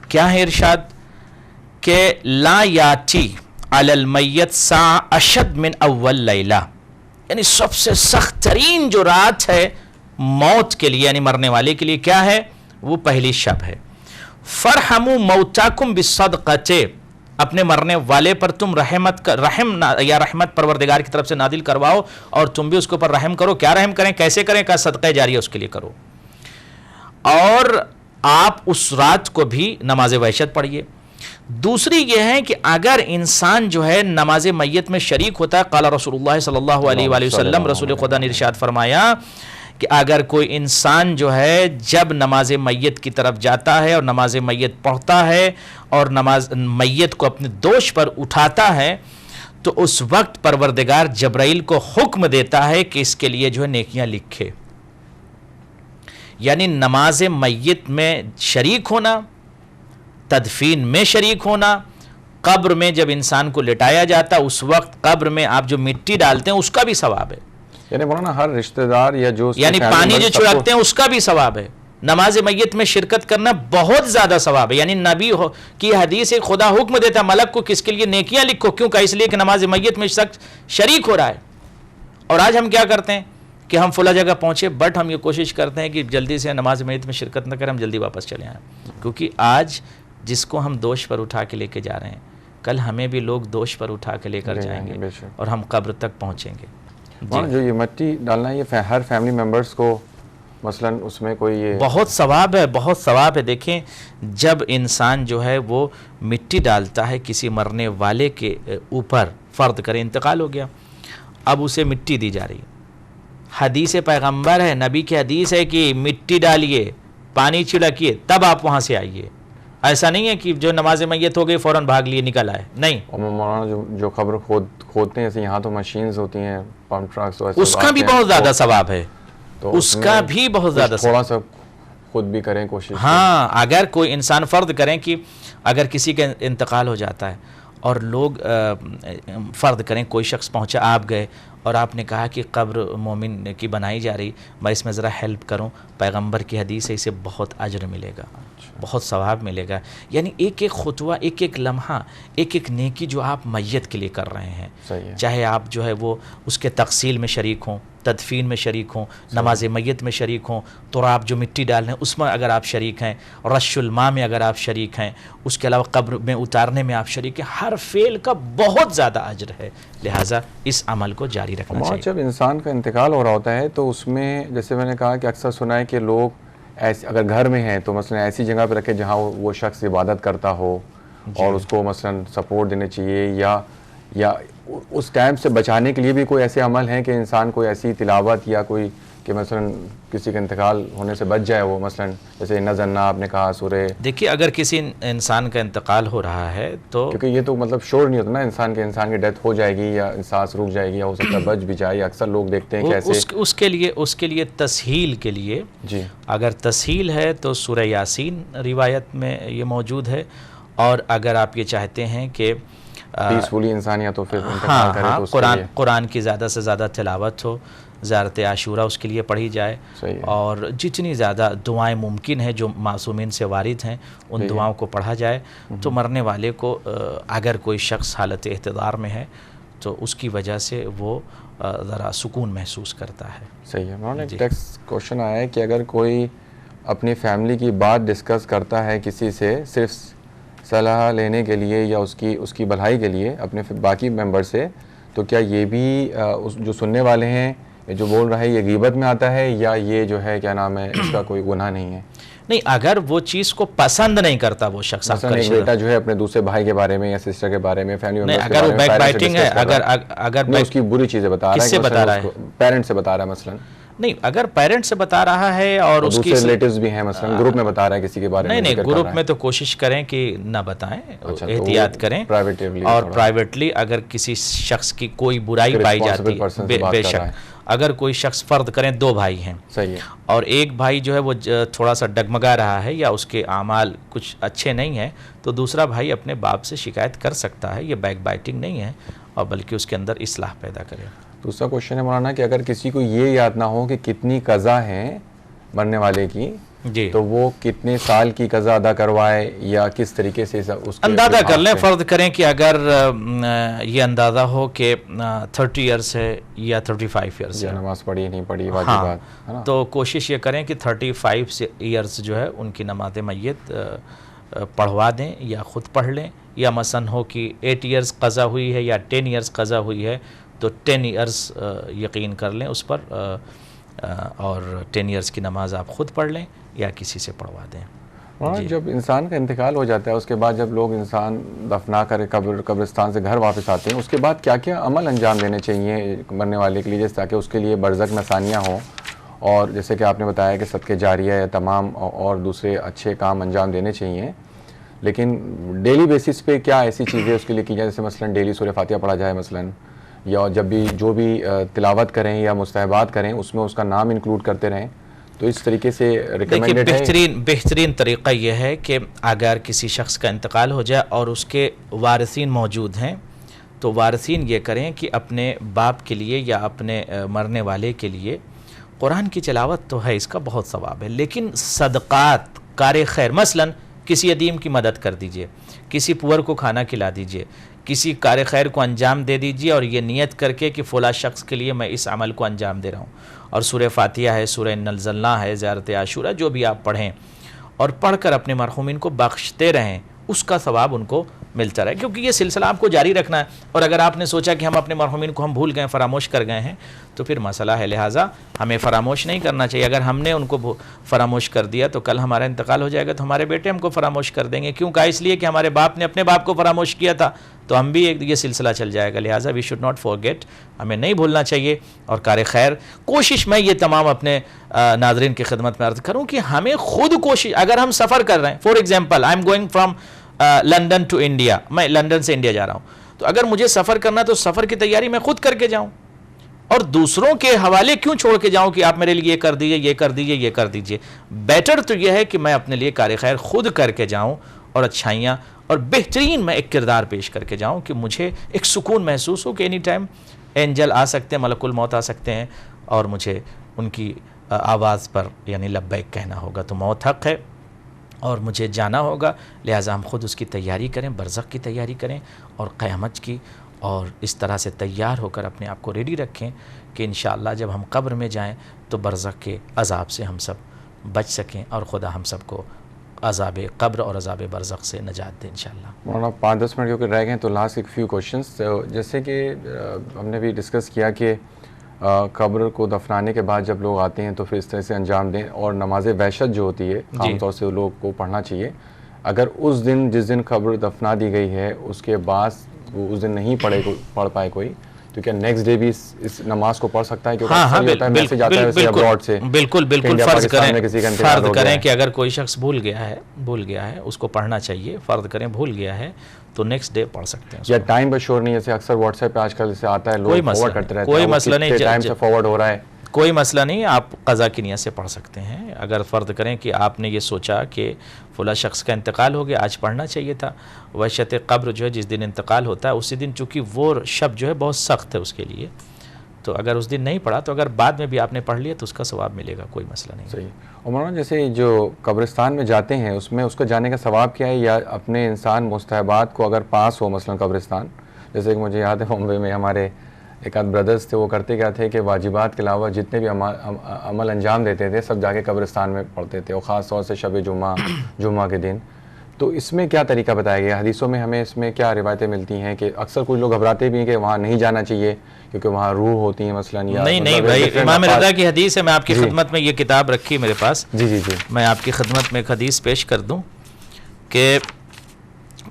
B: کیا ہے ارشاد؟ کہ لا یاتی علی المیت ساعہ اشد من اول لیلہ, یعنی سب سے سخت ترین جو رات ہے موت کے لیے, یعنی مرنے والے کے لیے, کیا ہے؟ وہ پہلی شب ہے. فرحموا موتاکم بالصدقۃ, اپنے مرنے والے پر تم رحمت پروردگار کی طرف سے نازل کرواؤ اور تم بھی اس کے اوپر رحم کرو. کیا رحم کریں, کیسے کریں؟ کہ صدقہ جاریہ اس کے لیے کرو. اور آپ اس رات کو بھی نماز وحشت پڑھیے. دوسری یہ ہے کہ اگر انسان جو ہے نماز میت میں شریک ہوتا ہے, قال رسول اللہ صلی اللہ علیہ وآلہ وسلم, رسول خدا نے ارشاد فرمایا کہ اگر کوئی انسان جو ہے جب نماز میت کی طرف جاتا ہے اور نماز میت پڑھتا ہے اور نماز میت کو اپنے دوش پر اٹھاتا ہے تو اس وقت پروردگار جبرائیل کو حکم دیتا ہے کہ اس کے لیے جو ہے نیکیاں لکھے. یعنی نماز میت میں شریک ہونا, تدفین میں شریک ہونا, قبر میں جب انسان کو لٹایا جاتا اس وقت قبر میں آپ جو مٹی ڈالتے ہیں اس کا بھی ثواب ہے.
A: یعنی مولانا ہر رشتہ دار یا جو
B: یعنی پانی جو چھڑکتے ہیں اس کا بھی ثواب ہے. نماز میت میں شرکت کرنا بہت زیادہ ثواب ہے. یعنی نبی کی حدیث ہے, خدا حکم دیتا ہے ملک کو کس کے لیے نیکیاں لکھو. کیوں کہ اس لیے کہ نماز میت میں شخص شریک ہو رہا ہے. اور آج ہم کیا کرتے ہیں کہ ہم فلاں جگہ پہنچے, بٹ ہم یہ کوشش کرتے ہیں کہ جلدی سے نماز میت میں شرکت نہ کریں, ہم جلدی واپس چلے آئیں. کیونکہ آج جس کو ہم دوش پر اٹھا کے لے کے جا رہے ہیں کل ہمیں بھی لوگ دوش پر اٹھا کے لے کر جائیں گے اور ہم قبر تک پہنچیں گے.
A: جو یہ مٹی ڈالنا ہے یہ ہر فیملی ممبرز کو مثلاً اس میں کوئی یہ
B: بہت ثواب ہے, بہت ثواب ہے. دیکھیں جب انسان جو ہے وہ مٹی ڈالتا ہے کسی مرنے والے کے اوپر, فرض کریں انتقال ہو گیا, اب اسے مٹی دی جا رہی ہے, حدیث پیغمبر ہے, نبی کی حدیث ہے کہ مٹی ڈالیے, پانی چھڑکیے, تب آپ وہاں سے آئیے. ایسا نہیں ہے کہ جو نماز میت ہو گئی فوراً بھاگ لیے نکل آئے, نہیں.
A: اور مولانا جو قبر کھودتے ہیں جیسے یہاں تو مشینز ہوتی ہیں, پمپ ٹرکس,
B: اس کا بھی بہت زیادہ ثواب ہے, اس کا بھی بہت زیادہ ثواب.
A: تھوڑا سا خود بھی کریں کوشش.
B: ہاں, اگر کوئی انسان فرض کریں کہ اگر کسی کا انتقال ہو جاتا ہے اور لوگ فرض کریں کوئی شخص پہنچا, آپ گئے اور آپ نے کہا کہ قبر مومن کی بنائی جا رہی, میں اس میں ذرا ہیلپ کروں, پیغمبر کی حدیث ہے اسے بہت اجر ملے گا, بہت ثواب ملے گا. یعنی ایک ایک خطوہ, ایک ایک لمحہ, ایک ایک نیکی جو آپ میت کے لیے کر رہے ہیں, چاہے آپ جو ہے وہ اس کے تغسیل میں شریک ہوں, تدفین میں شریک ہوں, نماز میت میں شریک ہوں, تو آپ جو مٹی ڈال رہے ہیں اس میں اگر آپ شریک ہیں, رش الماء میں اگر آپ شریک ہیں, اس کے علاوہ قبر میں اتارنے میں آپ شریک ہیں, ہر فعل کا بہت زیادہ اجر ہے. لہٰذا اس عمل کو جاری رکھنا چاہیے.
A: جب انسان کا انتقال ہو رہا ہوتا ہے تو اس میں جیسے میں نے کہا کہ اکثر سنا ہے کہ لوگ ایسے اگر گھر میں ہیں تو مثلا ایسی جگہ پہ رکھے جہاں وہ شخص عبادت کرتا ہو, اور اس کو مثلا سپورٹ دینے چاہیے, یا اس ٹائم سے بچانے کے لیے بھی کوئی ایسے عمل ہیں کہ انسان کوئی ایسی تلاوت یا کوئی کہ مثلا کسی کا انتقال ہونے سے بچ جائے, وہ مثلا جیسے نزلنا آپ نے کہا سورہ.
B: دیکھیے اگر کسی انسان کا انتقال ہو رہا ہے تو
A: کیونکہ یہ تو مطلب شور نہیں ہوتا نا انسان کی ڈیتھ ہو جائے گی یا سانس رک جائے گی یا ہو سکتا ہے بچ بھی جائے, اکثر لوگ دیکھتے ہیں کہ ایسے
B: اس کے لیے تسہیل کے لیے
A: جی
B: اگر تسہیل ہے تو سورہ یاسین روایت میں یہ موجود ہے, اور اگر آپ یہ چاہتے ہیں کہ
A: پیسفلی انسان یا تو پھر انتقال کرے تو اس کے لیے
B: قرآن کی زیادہ سے زیادہ تلاوت ہو, زیارت عاشورہ اس کے لیے پڑھی جائے, اور جتنی زیادہ دعائیں ممکن ہیں جو معصومین سے وارد ہیں ان دعاؤں کو پڑھا جائے, تو مرنے والے کو اگر کوئی شخص حالت احتضار میں ہے تو اس کی وجہ سے وہ ذرا سکون محسوس کرتا ہے.
A: صحیح ہے. مولانا ایک ٹیکسٹ کوشچن آیا ہے کہ اگر کوئی اپنی فیملی کی بات ڈسکس کرتا ہے کسی سے صرف صلاح لینے کے لیے یا اس کی بھلائی کے لیے اپنے باقی ممبر سے, تو کیا یہ بھی جو سننے والے ہیں جو بول رہا ہے یہ غیبت میں آتا ہے, یا یہ جو ہے کیا نام ہے اس کا کوئی گناہ نہیں ہے؟
B: نہیں, اگر وہ چیز کو پسند نہیں کرتا وہ شخص,
A: مثلا ایک بیٹا جو ہے اپنے دوسرے بھائی کے بارے میں یا سسٹر کے بارے میں فیملی ممبرز
B: اگر وہ بیک بائٹنگ ہے, اگر
A: اس کی بری چیزیں بتا رہا ہے, پیرنٹ سے بتا رہا ہے مثلا,
B: نہیں اگر پیرنٹ سے بتا رہا ہے اور اس کی
A: ریلیٹیوز بھی ہیں مثلا گروپ میں بتا رہا ہے کسی کے بارے میں,
B: نہیں گروپ میں تو کوشش کریں کہ نہ بتائیں, احتیاط کریں, اور پرائیویٹلی اگر کسی شخص کی کوئی برائی پائی جاتی ہے, بے شک اگر کوئی شخص فرض کریں 2 بھائی ہیں,
A: صحیح ہے,
B: اور ایک بھائی جو ہے وہ تھوڑا سا ڈگمگا رہا ہے یا اس کے اعمال کچھ اچھے نہیں ہیں, تو دوسرا بھائی اپنے باپ سے شکایت کر سکتا ہے, یہ بیک بائٹنگ نہیں ہے, اور بلکہ اس کے اندر اصلاح پیدا کرے.
A: دوسرا کوشچن ہے مولانا کہ اگر کسی کو یہ یاد نہ ہو کہ کتنی قضا ہیں مرنے والے کی,
B: جی
A: تو وہ کتنے سال کی قضا ادا کروائے یا کس طریقے سے اس
B: اندازہ کر لیں. فرض کریں کہ اگر یہ اندازہ ہو کہ 30 ایئرس ہے یا 35 ایئرس ہے,
A: نماز پڑھی نہیں پڑھی واجبات,
B: تو کوشش یہ کریں کہ 35 ایئرس جو ہے ان کی نماز میت پڑھوا دیں یا خود پڑھ لیں, یا مثلا ہو کہ 8 ایئرس قضا ہوئی ہے یا 10 ایئرس قضا ہوئی ہے تو 10 ایئرس یقین کر لیں اس پر, اور 10 ایئرس کی نماز آپ خود پڑھ لیں یا کسی سے پڑھوا دیں.
A: جب انسان کا انتقال ہو جاتا ہے اس کے بعد جب لوگ انسان دفنا کر قبرستان سے گھر واپس آتے ہیں, اس کے بعد کیا کیا عمل انجام دینے چاہیے مرنے والے کے لیے, جیسے تاکہ اس کے لیے برزخ میں آسانیاں ہوں, اور جیسے کہ آپ نے بتایا کہ صدقہ جاریہ یا تمام اور دوسرے اچھے کام انجام دینے چاہیے, لیکن ڈیلی بیسس پہ کیا ایسی چیزیں اس کے لیے کی جائیں, جیسے مثلا ڈیلی سورہ فاتحہ پڑھا جائے مثلا, یا جب بھی جو بھی تلاوت کریں یا مستحبات کریں اس میں اس کا نام انکلوڈ کرتے رہیں, تو اس طریقے سے ریکمینڈڈ ہے.
B: بہترین طریقہ یہ ہے کہ اگر کسی شخص کا انتقال ہو جائے اور اس کے وارثین موجود ہیں, تو وارثین یہ کریں کہ اپنے باپ کے لیے یا اپنے مرنے والے کے لیے قرآن کی تلاوت تو ہے, اس کا بہت ثواب ہے, لیکن صدقات کار خیر, مثلا کسی یتیم کی مدد کر دیجئے, کسی پور کو کھانا کھلا دیجئے, کسی کار خیر کو انجام دے دیجئے, اور یہ نیت کر کے کہ فلاں شخص کے لیے میں اس عمل کو انجام دے رہا ہوں, اور سورہ فاتحہ ہے, سورہ نزلنا ہے, زیارت عاشورہ جو بھی آپ پڑھیں, اور پڑھ کر اپنے مرحومین کو بخشتے رہیں, اس کا ثواب ان کو ملتا رہے، کیونکہ یہ سلسلہ آپ کو جاری رکھنا ہے. اور اگر آپ نے سوچا کہ ہم اپنے مرحومین کو ہم بھول گئے، فراموش کر گئے ہیں، تو پھر مسئلہ ہے. لہٰذا ہمیں فراموش نہیں کرنا چاہیے. اگر ہم نے ان کو فراموش کر دیا تو کل ہمارا انتقال ہو جائے گا تو ہمارے بیٹے ہم کو فراموش کر دیں گے. کیوں کہا؟ اس لیے کہ ہمارے باپ نے اپنے باپ کو فراموش کیا تھا، تو ہم بھی یہ سلسلہ چل جائے گا. لہٰذا وی شوڈ ناٹ فورگیٹ، ہمیں نہیں بھولنا چاہیے. اور کار خیر کوشش، میں یہ تمام اپنے ناظرین کی خدمت میں عرض کروں کہ ہمیں خود کوشش، اگر ہم سفر کر رہے ہیں، for example I am going from London to India, میں لندن سے انڈیا جا رہا ہوں، تو اگر مجھے سفر کرنا تو سفر کی تیاری میں خود کر کے جاؤں، اور دوسروں کے حوالے کیوں چھوڑ کے جاؤں کہ آپ میرے لیے یہ کر دیجئے، یہ کر دیجئے، یہ کر دیجئے. بیٹر تو یہ ہے کہ میں اپنے لیے کار خیر خود کر کے جاؤں، اور اچھائیاں اور بہترین میں ایک کردار پیش کر کے جاؤں کہ مجھے ایک سکون محسوس ہو کہ اینی ٹائم اینجل آ سکتے ہیں، ملک الموت آ سکتے ہیں، اور مجھے ان کی آواز پر یعنی لبیک کہنا ہوگا. تو موت حق ہے اور مجھے جانا ہوگا. لہٰذا ہم خود اس کی تیاری کریں، برزخ کی تیاری کریں اور قیامت کی، اور اس طرح سے تیار ہو کر اپنے آپ کو ریڈی رکھیں کہ انشاءاللہ جب ہم قبر میں جائیں تو برزخ کے عذاب سے ہم سب بچ سکیں، اور خدا ہم سب کو عذاب قبر اور عذاب برزخ سے نجات دے انشاءاللہ.
A: مولانا 5-10 منٹ کیونکہ رہ گئے تو لاسٹ ایک فیو کوشچنس. جیسے کہ ہم نے بھی ڈسکس کیا کہ قبر کو دفنانے کے بعد جب لوگ آتے ہیں تو پھر اس طرح سے انجام دیں، اور نماز وحشت جو ہوتی ہے عام طور سے لوگ کو پڑھنا چاہیے. اگر اس دن جس دن قبر دفنا دی گئی ہے اس کے بعد وہ اس دن نہیں پڑھ پائے کوئی، تو کیا نیکسٹ ڈے بھی اس نماز کو پڑھ سکتا ہے؟
B: بالکل فرض کریں کہ اگر کوئی شخص بھول گیا ہے اس کو پڑھنا چاہیے. فرض کریں بھول گیا ہے تو نیکسٹ ڈے پڑھ سکتے ہیں.
A: یا ٹائم پر شور نہیں، جیسے اکثر واٹس ایپ پہ آج کل سے آتا ہے لوگ فارورڈ کرتے رہتے ہیں،
B: کوئی مسئلہ نہیں،
A: ٹائم سے فارورڈ ہو رہا ہے،
B: کوئی مسئلہ نہیں. آپ قضا کی نیت سے پڑھ سکتے ہیں. اگر فرض کریں کہ آپ نے یہ سوچا کہ فلاں شخص کا انتقال ہو گیا، آج پڑھنا چاہیے تھا. وحشت قبر جو ہے جس دن انتقال ہوتا ہے اسی دن، چونکہ وہ شب جو ہے بہت سخت ہے اس کے لیے، تو اگر اس دن نہیں پڑھا تو اگر بعد میں بھی آپ نے پڑھ لیا تو اس کا ثواب ملے گا، کوئی مسئلہ نہیں.
A: صحیح. اور مولانا جیسے جو قبرستان میں جاتے ہیں اس میں اس کا جانے کا ثواب کیا ہے، یا اپنے انسان مستحبات کو اگر پاس ہو مثلا قبرستان، جیسے کہ مجھے یاد ہے بمبئی میں ہمارے ایک آدھ بردرز تھے، وہ کرتے کیا تھے کہ واجبات کے علاوہ جتنے بھی عمل انجام دیتے تھے سب جا کے قبرستان میں پڑھتے تھے، اور خاص طور سے شب جمعہ کے دن. تو اس میں کیا طریقہ بتایا گیا؟ حدیثوں میں ہمیں اس میں کیا روایتیں ملتی ہیں کہ اکثر کچھ لوگ گھبراتے بھی ہیں کہ وہاں نہیں جانا چاہیے کیونکہ وہاں روح ہوتی ہیں مثلا، یا
B: نہیں بھائی، امام رضا کی حدیث ہے، میں آپ کی خدمت میں یہ کتاب رکھی میرے پاس،
A: جی
B: میں آپ کی خدمت میں ایک حدیث پیش کر دوں کہ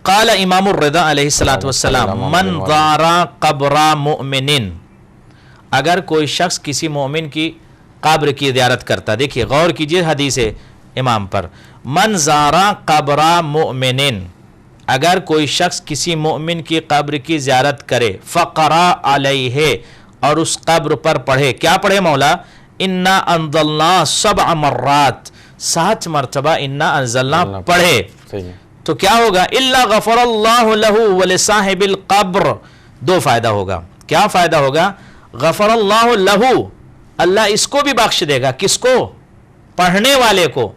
B: قال امام الرضا علیہ السلام من زار قبر مؤمن، اگر کوئی شخص کسی مومن کی قبر کی زیارت کرتا، دیکھیے غور کیجئے حدیث امام پر، من زارا قبر مؤمن، اگر کوئی شخص کسی مومن کی قبر کی زیارت کرے، فقرا علیہ، اور اس قبر پر پڑھے، کیا پڑھے مولا؟ انا انزلنا 7 مرات، 7 مرتبہ انا انزلنا پڑھے، تو کیا ہوگا؟ الا غفر اللہ لہ ولصاحب القبر، 2 فائدہ ہوگا. کیا فائدہ ہوگا؟ غفر اللہ لہ، اللہ اس کو بھی بخش دے گا، کس کو؟ پڑھنے والے کو.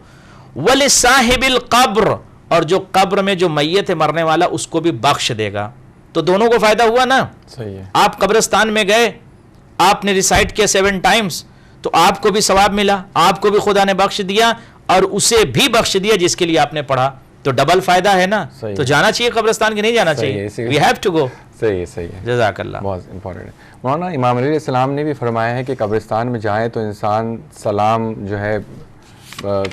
B: ولصاحب القبر، اور جو قبر میں جو میت ہے مرنے والا اس کو بھی بخش دے گا. تو دونوں کو فائدہ ہوا نا.
A: صحیح ہے.
B: آپ قبرستان میں گئے، آپ نے ریسائٹ کیا 7 ٹائمز، تو آپ کو بھی ثواب ملا، آپ کو بھی خدا نے بخش دیا، اور اسے بھی بخش دیا جس کے لیے آپ نے پڑھا، تو ڈبل فائدہ ہے نا. تو جانا چاہیے قبرستان کی، نہیں جانا چاہیے؟ We have to go.
A: صحیح ہے.
B: جزاک اللہ.
A: بہت امپورٹنٹ ہے مولانا. امام علیہ السلام نے بھی فرمایا ہے کہ قبرستان میں جائیں تو انسان سلام جو ہے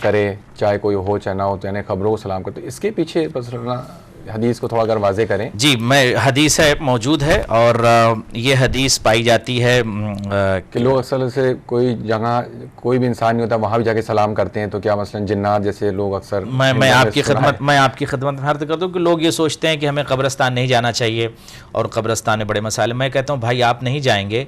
A: کرے، چاہے کوئی ہو چاہے نہ ہو، تو یعنی خبروں کو سلام کرے. تو اس کے پیچھے بس حدیث کو تھوڑا اگر واضح کریں.
B: جی، میں حدیث ہے موجود ہے، اور یہ حدیث پائی جاتی ہے
A: کہ لوگ اکثر سے کوئی جگہ کوئی بھی انسان نہیں ہوتا وہاں بھی جا کے سلام کرتے ہیں، تو کیا مثلا جنات جیسے لوگ اکثر،
B: میں آپ کی خدمت میں عرض کر دوں کہ لوگ یہ سوچتے ہیں کہ ہمیں قبرستان نہیں جانا چاہیے اور قبرستان میں بڑے مسائل. میں کہتا ہوں بھائی آپ نہیں جائیں گے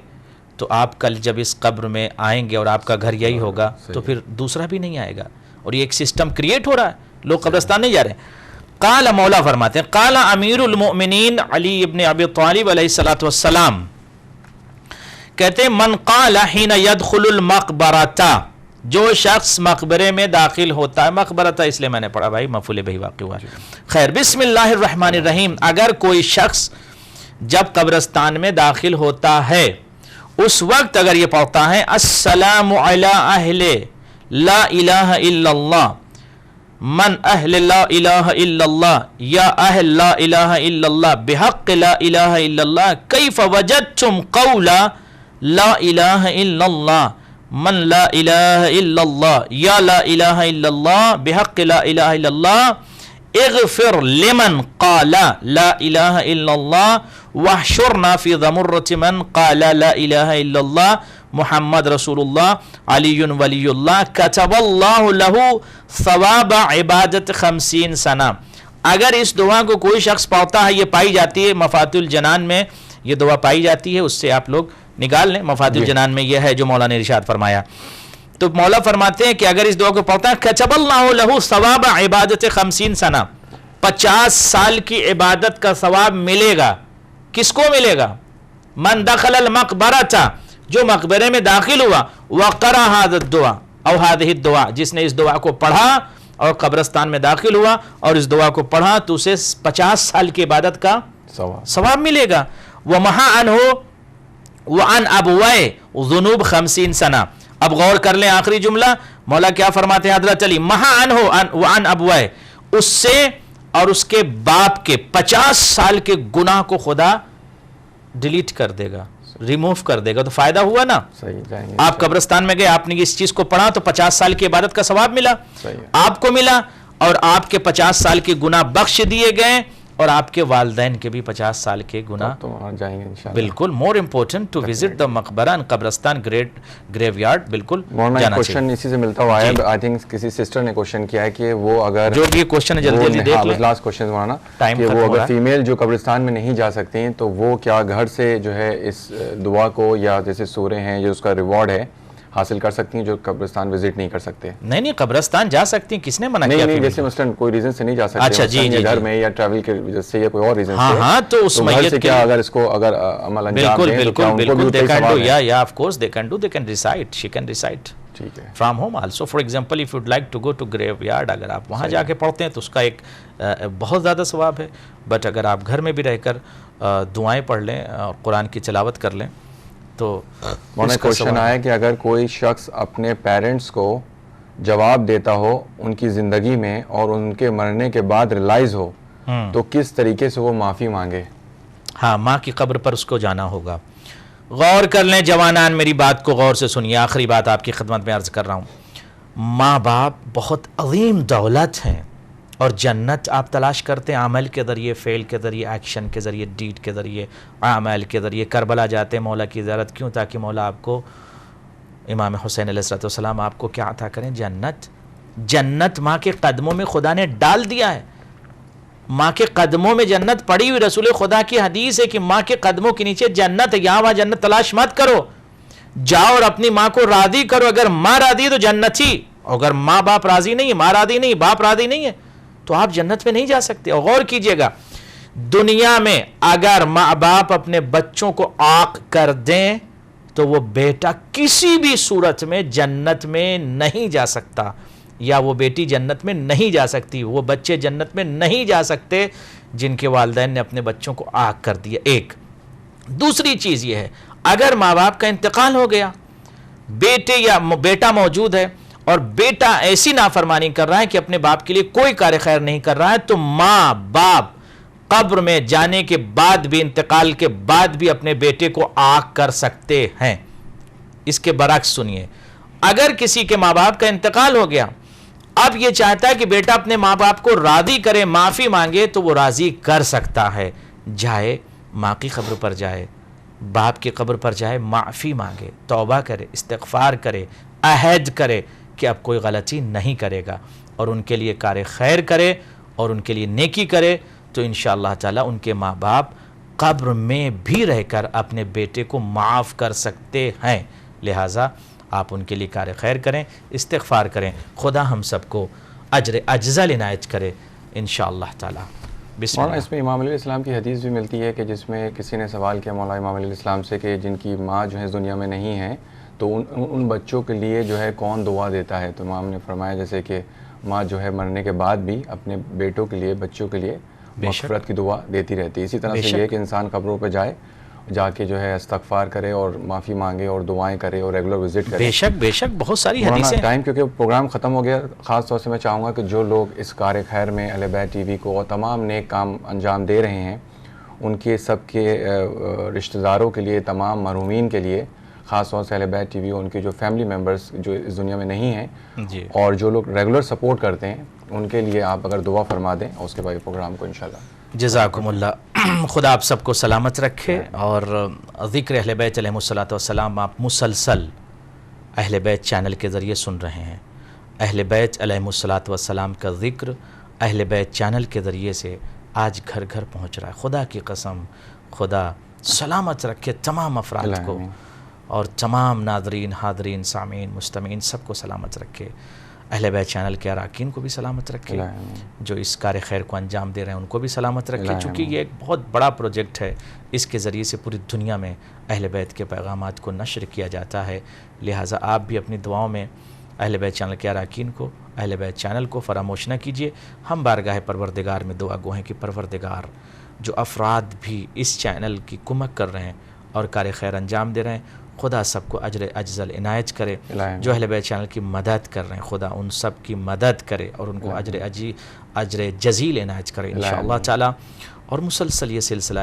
B: تو آپ کل جب اس قبر میں آئیں گے اور آپ کا گھر یہی ہوگا تو پھر دوسرا بھی نہیں آئے گا، اور یہ ایک سسٹم کریٹ ہو رہا ہے، لوگ قبرستان نہیں جا رہے ہیں. قال، مولا فرماتے ہیں، قال امیر المؤمنین علی ابن ابی طالب علیہ السلام کہتے ہیں، من قال حین يدخل المقبرۃ، جو شخص مقبرے میں داخل ہوتا ہے، مقبرۃ اس لیے میں نے پڑھا بھائی، مفعول بہ واقع ہوا. خیر، بسم اللہ الرحمن الرحیم، اگر کوئی شخص جب قبرستان میں داخل ہوتا ہے اس وقت اگر یہ پڑھتا ہے السلام علی اہل لا الہ الا اللہ من اہل لا الہ الا اللہ یا اہل لا الہ الا اللہ بحق لا الہ الا اللہ کیف وجدتم قول لا الہ الا اللہ من لا الہ الا اللہ یا لا الہ الا اللہ بحق لا الہ الا اللہ اغفر لمن قال لا الہ الا اللہ واحشرنا فی زمرۃ من قال لا الہ الا اللہ محمد رسول اللہ علی ولی اللہ کتب اللہ لہ ثواب عبادت 50 سنہ. اگر اس دعا کو کوئی شخص پڑھتا ہے، یہ پائی جاتی ہے مفاتیح الجنان میں، یہ دعا پائی جاتی ہے، اس سے آپ لوگ نکال لیں. مفاتیح الجنان میں یہ ہے جو مولا نے ارشاد فرمایا. تو مولا فرماتے ہیں کہ اگر اس دعا کو پڑھتا ہے کتب اللہ لہ ثواب عبادت 50 سنہ، 50 سال کی عبادت کا ثواب ملے گا. کس کو ملے گا؟ من دخل المقبرۃ، جو مقبرے میں داخل ہوا، وقرأ هذا الدعاء او هذه الدعاء، جس نے اس دعا کو پڑھا اور قبرستان میں داخل ہوا اور اس دعا کو پڑھا تو اسے 50 سال کی عبادت کا ثواب ملے گا. ومحا عنہ وعن ابوائے ذنوب 50 سنہ. اب غور کر لیں آخری جملہ، مولا کیا فرماتے ہیں حضرت علی، محا عنہ وعن ابوائے، اس سے اور اس کے باپ کے 50 سال کے گناہ کو خدا ڈیلیٹ کر دے گا، ریموو کر دے گا. تو فائدہ ہوا نا. آپ قبرستان میں گئے، آپ نے اس چیز کو پڑھا تو 50 سال کی عبادت کا ثواب ملا، آپ کو ملا، اور آپ کے 50 سال کے گناہ بخش دیے گئے، اور آپ کے والدین کے بھی 50 سال کے گناہ
A: جائیں گے انشاءاللہ.
B: بالکل more important to visit the مقبرہ اینڈ قبرستان گریو یارڈ. بالکل جانا
A: کوشچن اسی سے ملتا ہوا ہے. آئی تھنک کسی سسٹر نے کوشچن کیا ہے کہ وہ اگر
B: جو بھی کوشچن ہے جلدی جلدی دیکھ لیں.
A: لاسٹ کوشچن مولانا کہ وہ اگر فیمیل جو قبرستان میں نہیں جا سکتی ہیں تو وہ کیا گھر سے جو ہے اس دعا کو یا جیسے سورے ہیں جو اس کا ریوارڈ ہے حاصل کر سکتی ہیں جو قبرستان وزٹ نہیں کر سکتے؟
B: نہیں قبرستان جا سکتی ہیں، کس نے منع کیا؟
A: نہیں جیسے مثلا کوئی ریزن سے نہیں جا سکتے،
B: اچھا جی
A: گھر میں یا ٹریول کی وجہ سے یا کوئی اور ریزن سے،
B: ہاں تو اس میت
A: سے کیا اگر اس کو اگر عمل انجام دیں تو کیا ان کو بھی
B: they can do, yeah of course they can do, they can recite, she can recite
A: ٹھیک ہے
B: from home also. For example if you'd like to go to graveyard، اگر آپ وہاں جا کے پڑھتے ہیں تو اس کا ایک بہت زیادہ ثواب ہے. بٹ اگر آپ گھر میں بھی رہ کر دعائیں پڑھ لیں اور قرآن کی تلاوت کر لیں تو
A: مولانا کوشچن آیا کہ اگر کوئی شخص اپنے پیرنٹس کو جواب دیتا ہو ان کی زندگی میں اور ان کے مرنے کے بعد ریلائز ہو تو کس طریقے سے وہ معافی مانگے؟
B: ہاں ماں کی قبر پر اس کو جانا ہوگا. غور کر لیں جوانان، میری بات کو غور سے سنیے. آخری بات آپ کی خدمت میں عرض کر رہا ہوں. ماں باپ بہت عظیم دولت ہیں، اور جنت آپ تلاش کرتے ہیں عمل کے ذریعے، فعل کے ذریعے، ایکشن کے ذریعے، ڈیڈ کے ذریعے، اعمال کے ذریعے. کربلا جاتے ہیں مولا کی زیارت کیوں؟ تاکہ مولا آپ کو، امام حسین علیہ السلام آپ کو کیا عطا کریں؟ جنت. جنت ماں کے قدموں میں خدا نے ڈال دیا ہے. ماں کے قدموں میں جنت پڑی ہوئی. رسول خدا کی حدیث ہے کہ ماں کے قدموں کے نیچے جنت ہے. یہاں وہاں جنت تلاش مت کرو، جاؤ اور اپنی ماں کو راضی کرو. اگر ماں راضی تو جنت ہی، اگر ماں باپ راضی نہیں ہے، ماں راضی نہیں، باپ راضی نہیں ہے تو آپ جنت میں نہیں جا سکتے. اور غور کیجئے گا، دنیا میں اگر ماں باپ اپنے بچوں کو عاق کر دیں تو وہ بیٹا کسی بھی صورت میں جنت میں نہیں جا سکتا، یا وہ بیٹی جنت میں نہیں جا سکتی. وہ بچے جنت میں نہیں جا سکتے جن کے والدین نے اپنے بچوں کو عاق کر دیا. ایک دوسری چیز یہ ہے، اگر ماں باپ کا انتقال ہو گیا، بیٹے یا بیٹا موجود ہے اور بیٹا ایسی نافرمانی کر رہا ہے کہ اپنے باپ کے لیے کوئی کار خیر نہیں کر رہا ہے، تو ماں باپ قبر میں جانے کے بعد بھی، انتقال کے بعد بھی اپنے بیٹے کو عاق کر سکتے ہیں. اس کے برعکس سنیے، اگر کسی کے ماں باپ کا انتقال ہو گیا، اب یہ چاہتا ہے کہ بیٹا اپنے ماں باپ کو راضی کرے، معافی مانگے، تو وہ راضی کر سکتا ہے. جائے ماں کی قبر پر جائے، باپ کی قبر پر جائے، معافی مانگے، توبہ کرے، استغفار کرے، عہد کرے کہ اب کوئی غلطی نہیں کرے گا، اور ان کے لیے کار خیر کرے اور ان کے لیے نیکی کرے. تو انشاءاللہ تعالی ان کے ماں باپ قبر میں بھی رہ کر اپنے بیٹے کو معاف کر سکتے ہیں. لہٰذا آپ ان کے لیے کار خیر کریں، استغفار کریں. خدا ہم سب کو اجر اجزل عنایت کرے انشاءاللہ تعالی. بسم اللہ.
A: اس میں امام علیہ السلام کی حدیث بھی ملتی ہے کہ جس میں کسی نے سوال کیا مولا امام علیہ السلام سے کہ جن کی ماں جو ہے دنیا میں نہیں ہے تو ان بچوں کے لیے جو ہے کون دعا دیتا ہے؟ تو امام نے فرمایا جیسے کہ ماں جو ہے مرنے کے بعد بھی اپنے بیٹوں کے لیے، بچوں کے لیے مغفرت کی دعا دیتی رہتی ہے. اسی طرح سے یہ کہ انسان قبروں پہ جائے جا کے جو ہے استغفار کرے اور معافی مانگے اور دعائیں کرے اور ریگولر وزٹ کرے.
B: بے شک بہت ساری حدیثیں.
A: ٹائم کیونکہ پروگرام ختم ہو گیا. خاص طور سے میں چاہوں گا کہ جو لوگ اس کار خیر میں اہل بیت ٹی وی کو اور تمام نیک کام انجام دے رہے ہیں ان کے سب کے رشتہ داروں کے لیے, تمام محرومین کے لیے, خاص طور سے اہل بیت ٹی وی اور ان کے جو فیملی ممبرز جو اس دنیا میں نہیں ہیں
B: جی,
A: اور جو لوگ ریگولر سپورٹ کرتے ہیں ان کے لیے آپ اگر دعا فرما دیں اور اس کے بعد پروگرام کو انشاءاللہ.
B: جزاکم اللہ. خدا آپ سب کو سلامت رکھے. اور ذکر اہل بیت علیہم الصلوۃ والسلام آپ مسلسل اہل بیت چینل کے ذریعے سن رہے ہیں. اہل بیت علیہم الصلوۃ والسلام کا ذکر اہل بیت چینل کے ذریعے سے آج گھر گھر پہنچ رہا ہے. خدا کی قسم خدا سلامت رکھے تمام افراد کو اور تمام ناظرین, حاضرین, سامعین, مستمعین سب کو سلامت رکھے. اہل بیت چینل کے اراکین کو بھی سلامت رکھے, جو اس کار خیر کو انجام دے رہے ہیں ان کو بھی سلامت رکھے. چونکہ یہ ایک بہت بڑا پروجیکٹ ہے, اس کے ذریعے سے پوری دنیا میں اہل بیت کے پیغامات کو نشر کیا جاتا ہے. لہٰذا آپ بھی اپنی دعاؤں میں اہل بیت چینل کے اراکین کو, اہل بیت چینل کو فراموش نہ کیجیے. ہم بارگاہ پروردگار میں دعا گو ہیں کہ پروردگار جو افراد بھی اس چینل کی کمک کر رہے ہیں اور کار خیر انجام دے رہے ہیں, خدا سب کو اجر اجزل عنایت کرے. جو اہل بیت چینل کی مدد کر رہے ہیں خدا ان سب کی مدد کرے اور ان کو اجر جزیل عنایت کرے انشاءاللہ تعالی. اور مسلسل یہ سلسلہ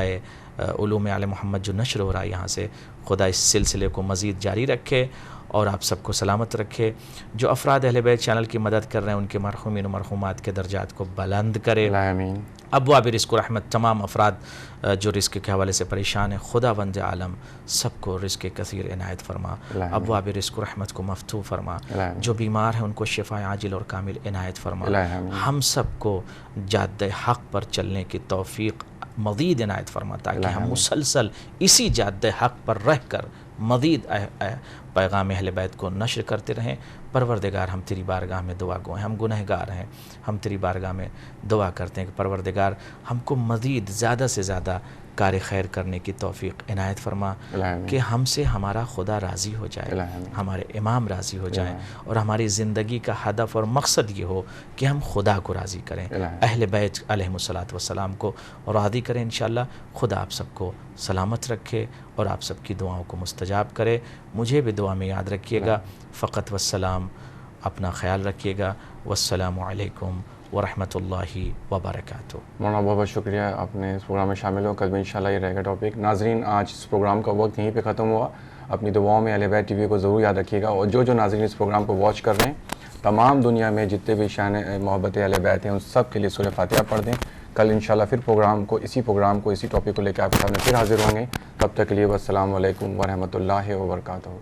B: علوم آل محمد جو نشر ہو رہا ہے یہاں سے, خدا اس سلسلے کو مزید جاری رکھے اور آپ سب کو سلامت رکھے. جو افراد اہل بیت چینل کی مدد کر رہے ہیں ان کے مرحومین و مرحومات کے درجات کو بلند کرے. ابواب رزق و رحمت تمام افراد جو رزق کے حوالے سے پریشان ہیں, خدا وند عالم سب کو رزق کثیر عنایت فرما. ابواب رزق و رحمت کو مفتوح فرما. جو بیمار ہیں ان کو شفا عاجل اور کامل عنایت فرما. ہم سب کو جادہ حق پر چلنے کی توفیق مزید عنایت فرما, تاکہ ہم مسلسل اسی جادہ حق پر رہ کر مزید پیغام اہل بیت کو نشر کرتے رہیں. پروردگار ہم تیری بارگاہ میں دعا گو ہیں, ہم گنہگار ہیں, ہم تیری بارگاہ میں دعا کرتے ہیں کہ پروردگار ہم کو مزید زیادہ سے زیادہ کار خیر کرنے کی توفیق عنایت فرما, کہ ہم سے ہمارا خدا راضی ہو جائے, ہمارے امام راضی ہو جائیں, اور ہماری زندگی کا ہدف اور مقصد یہ ہو کہ ہم خدا کو راضی کریں, اہل بیت علیہم الصلوۃ والسلام کو راضی کریں انشاءاللہ. خدا آپ سب کو سلامت رکھے اور آپ سب کی دعاؤں کو مستجاب کرے. مجھے بھی دعا میں یاد رکھیے گا. فقط والسلام, اپنا خیال رکھیے گا. والسلام علیکم ورحمۃ اللہ وبرکاتہ.
A: مولانا بہت بہت شکریہ آپ نے اس پروگرام میں شامل ہو. کل بھی انشاءاللہ یہ رہے گا ٹاپک. ناظرین آج اس پروگرام کا وقت یہیں پہ ختم ہوا. اپنی دعاؤں میں اہل بیت ٹی وی کو ضرور یاد رکھیے گا. اور جو ناظرین اس پروگرام کو واچ کر رہے ہیں, تمام دنیا میں جتنے بھی شان محبت اہل بیت ہیں ان سب کے لیے سورہ فاتحہ پڑھ دیں. کل انشاءاللہ پھر پروگرام کو اسی ٹاپک کو لے کے آپ کے سامنے پھر حاضر ہوں گے. تب تک کے لیے والسلام علیکم ورحمۃ اللہ وبرکاتہ.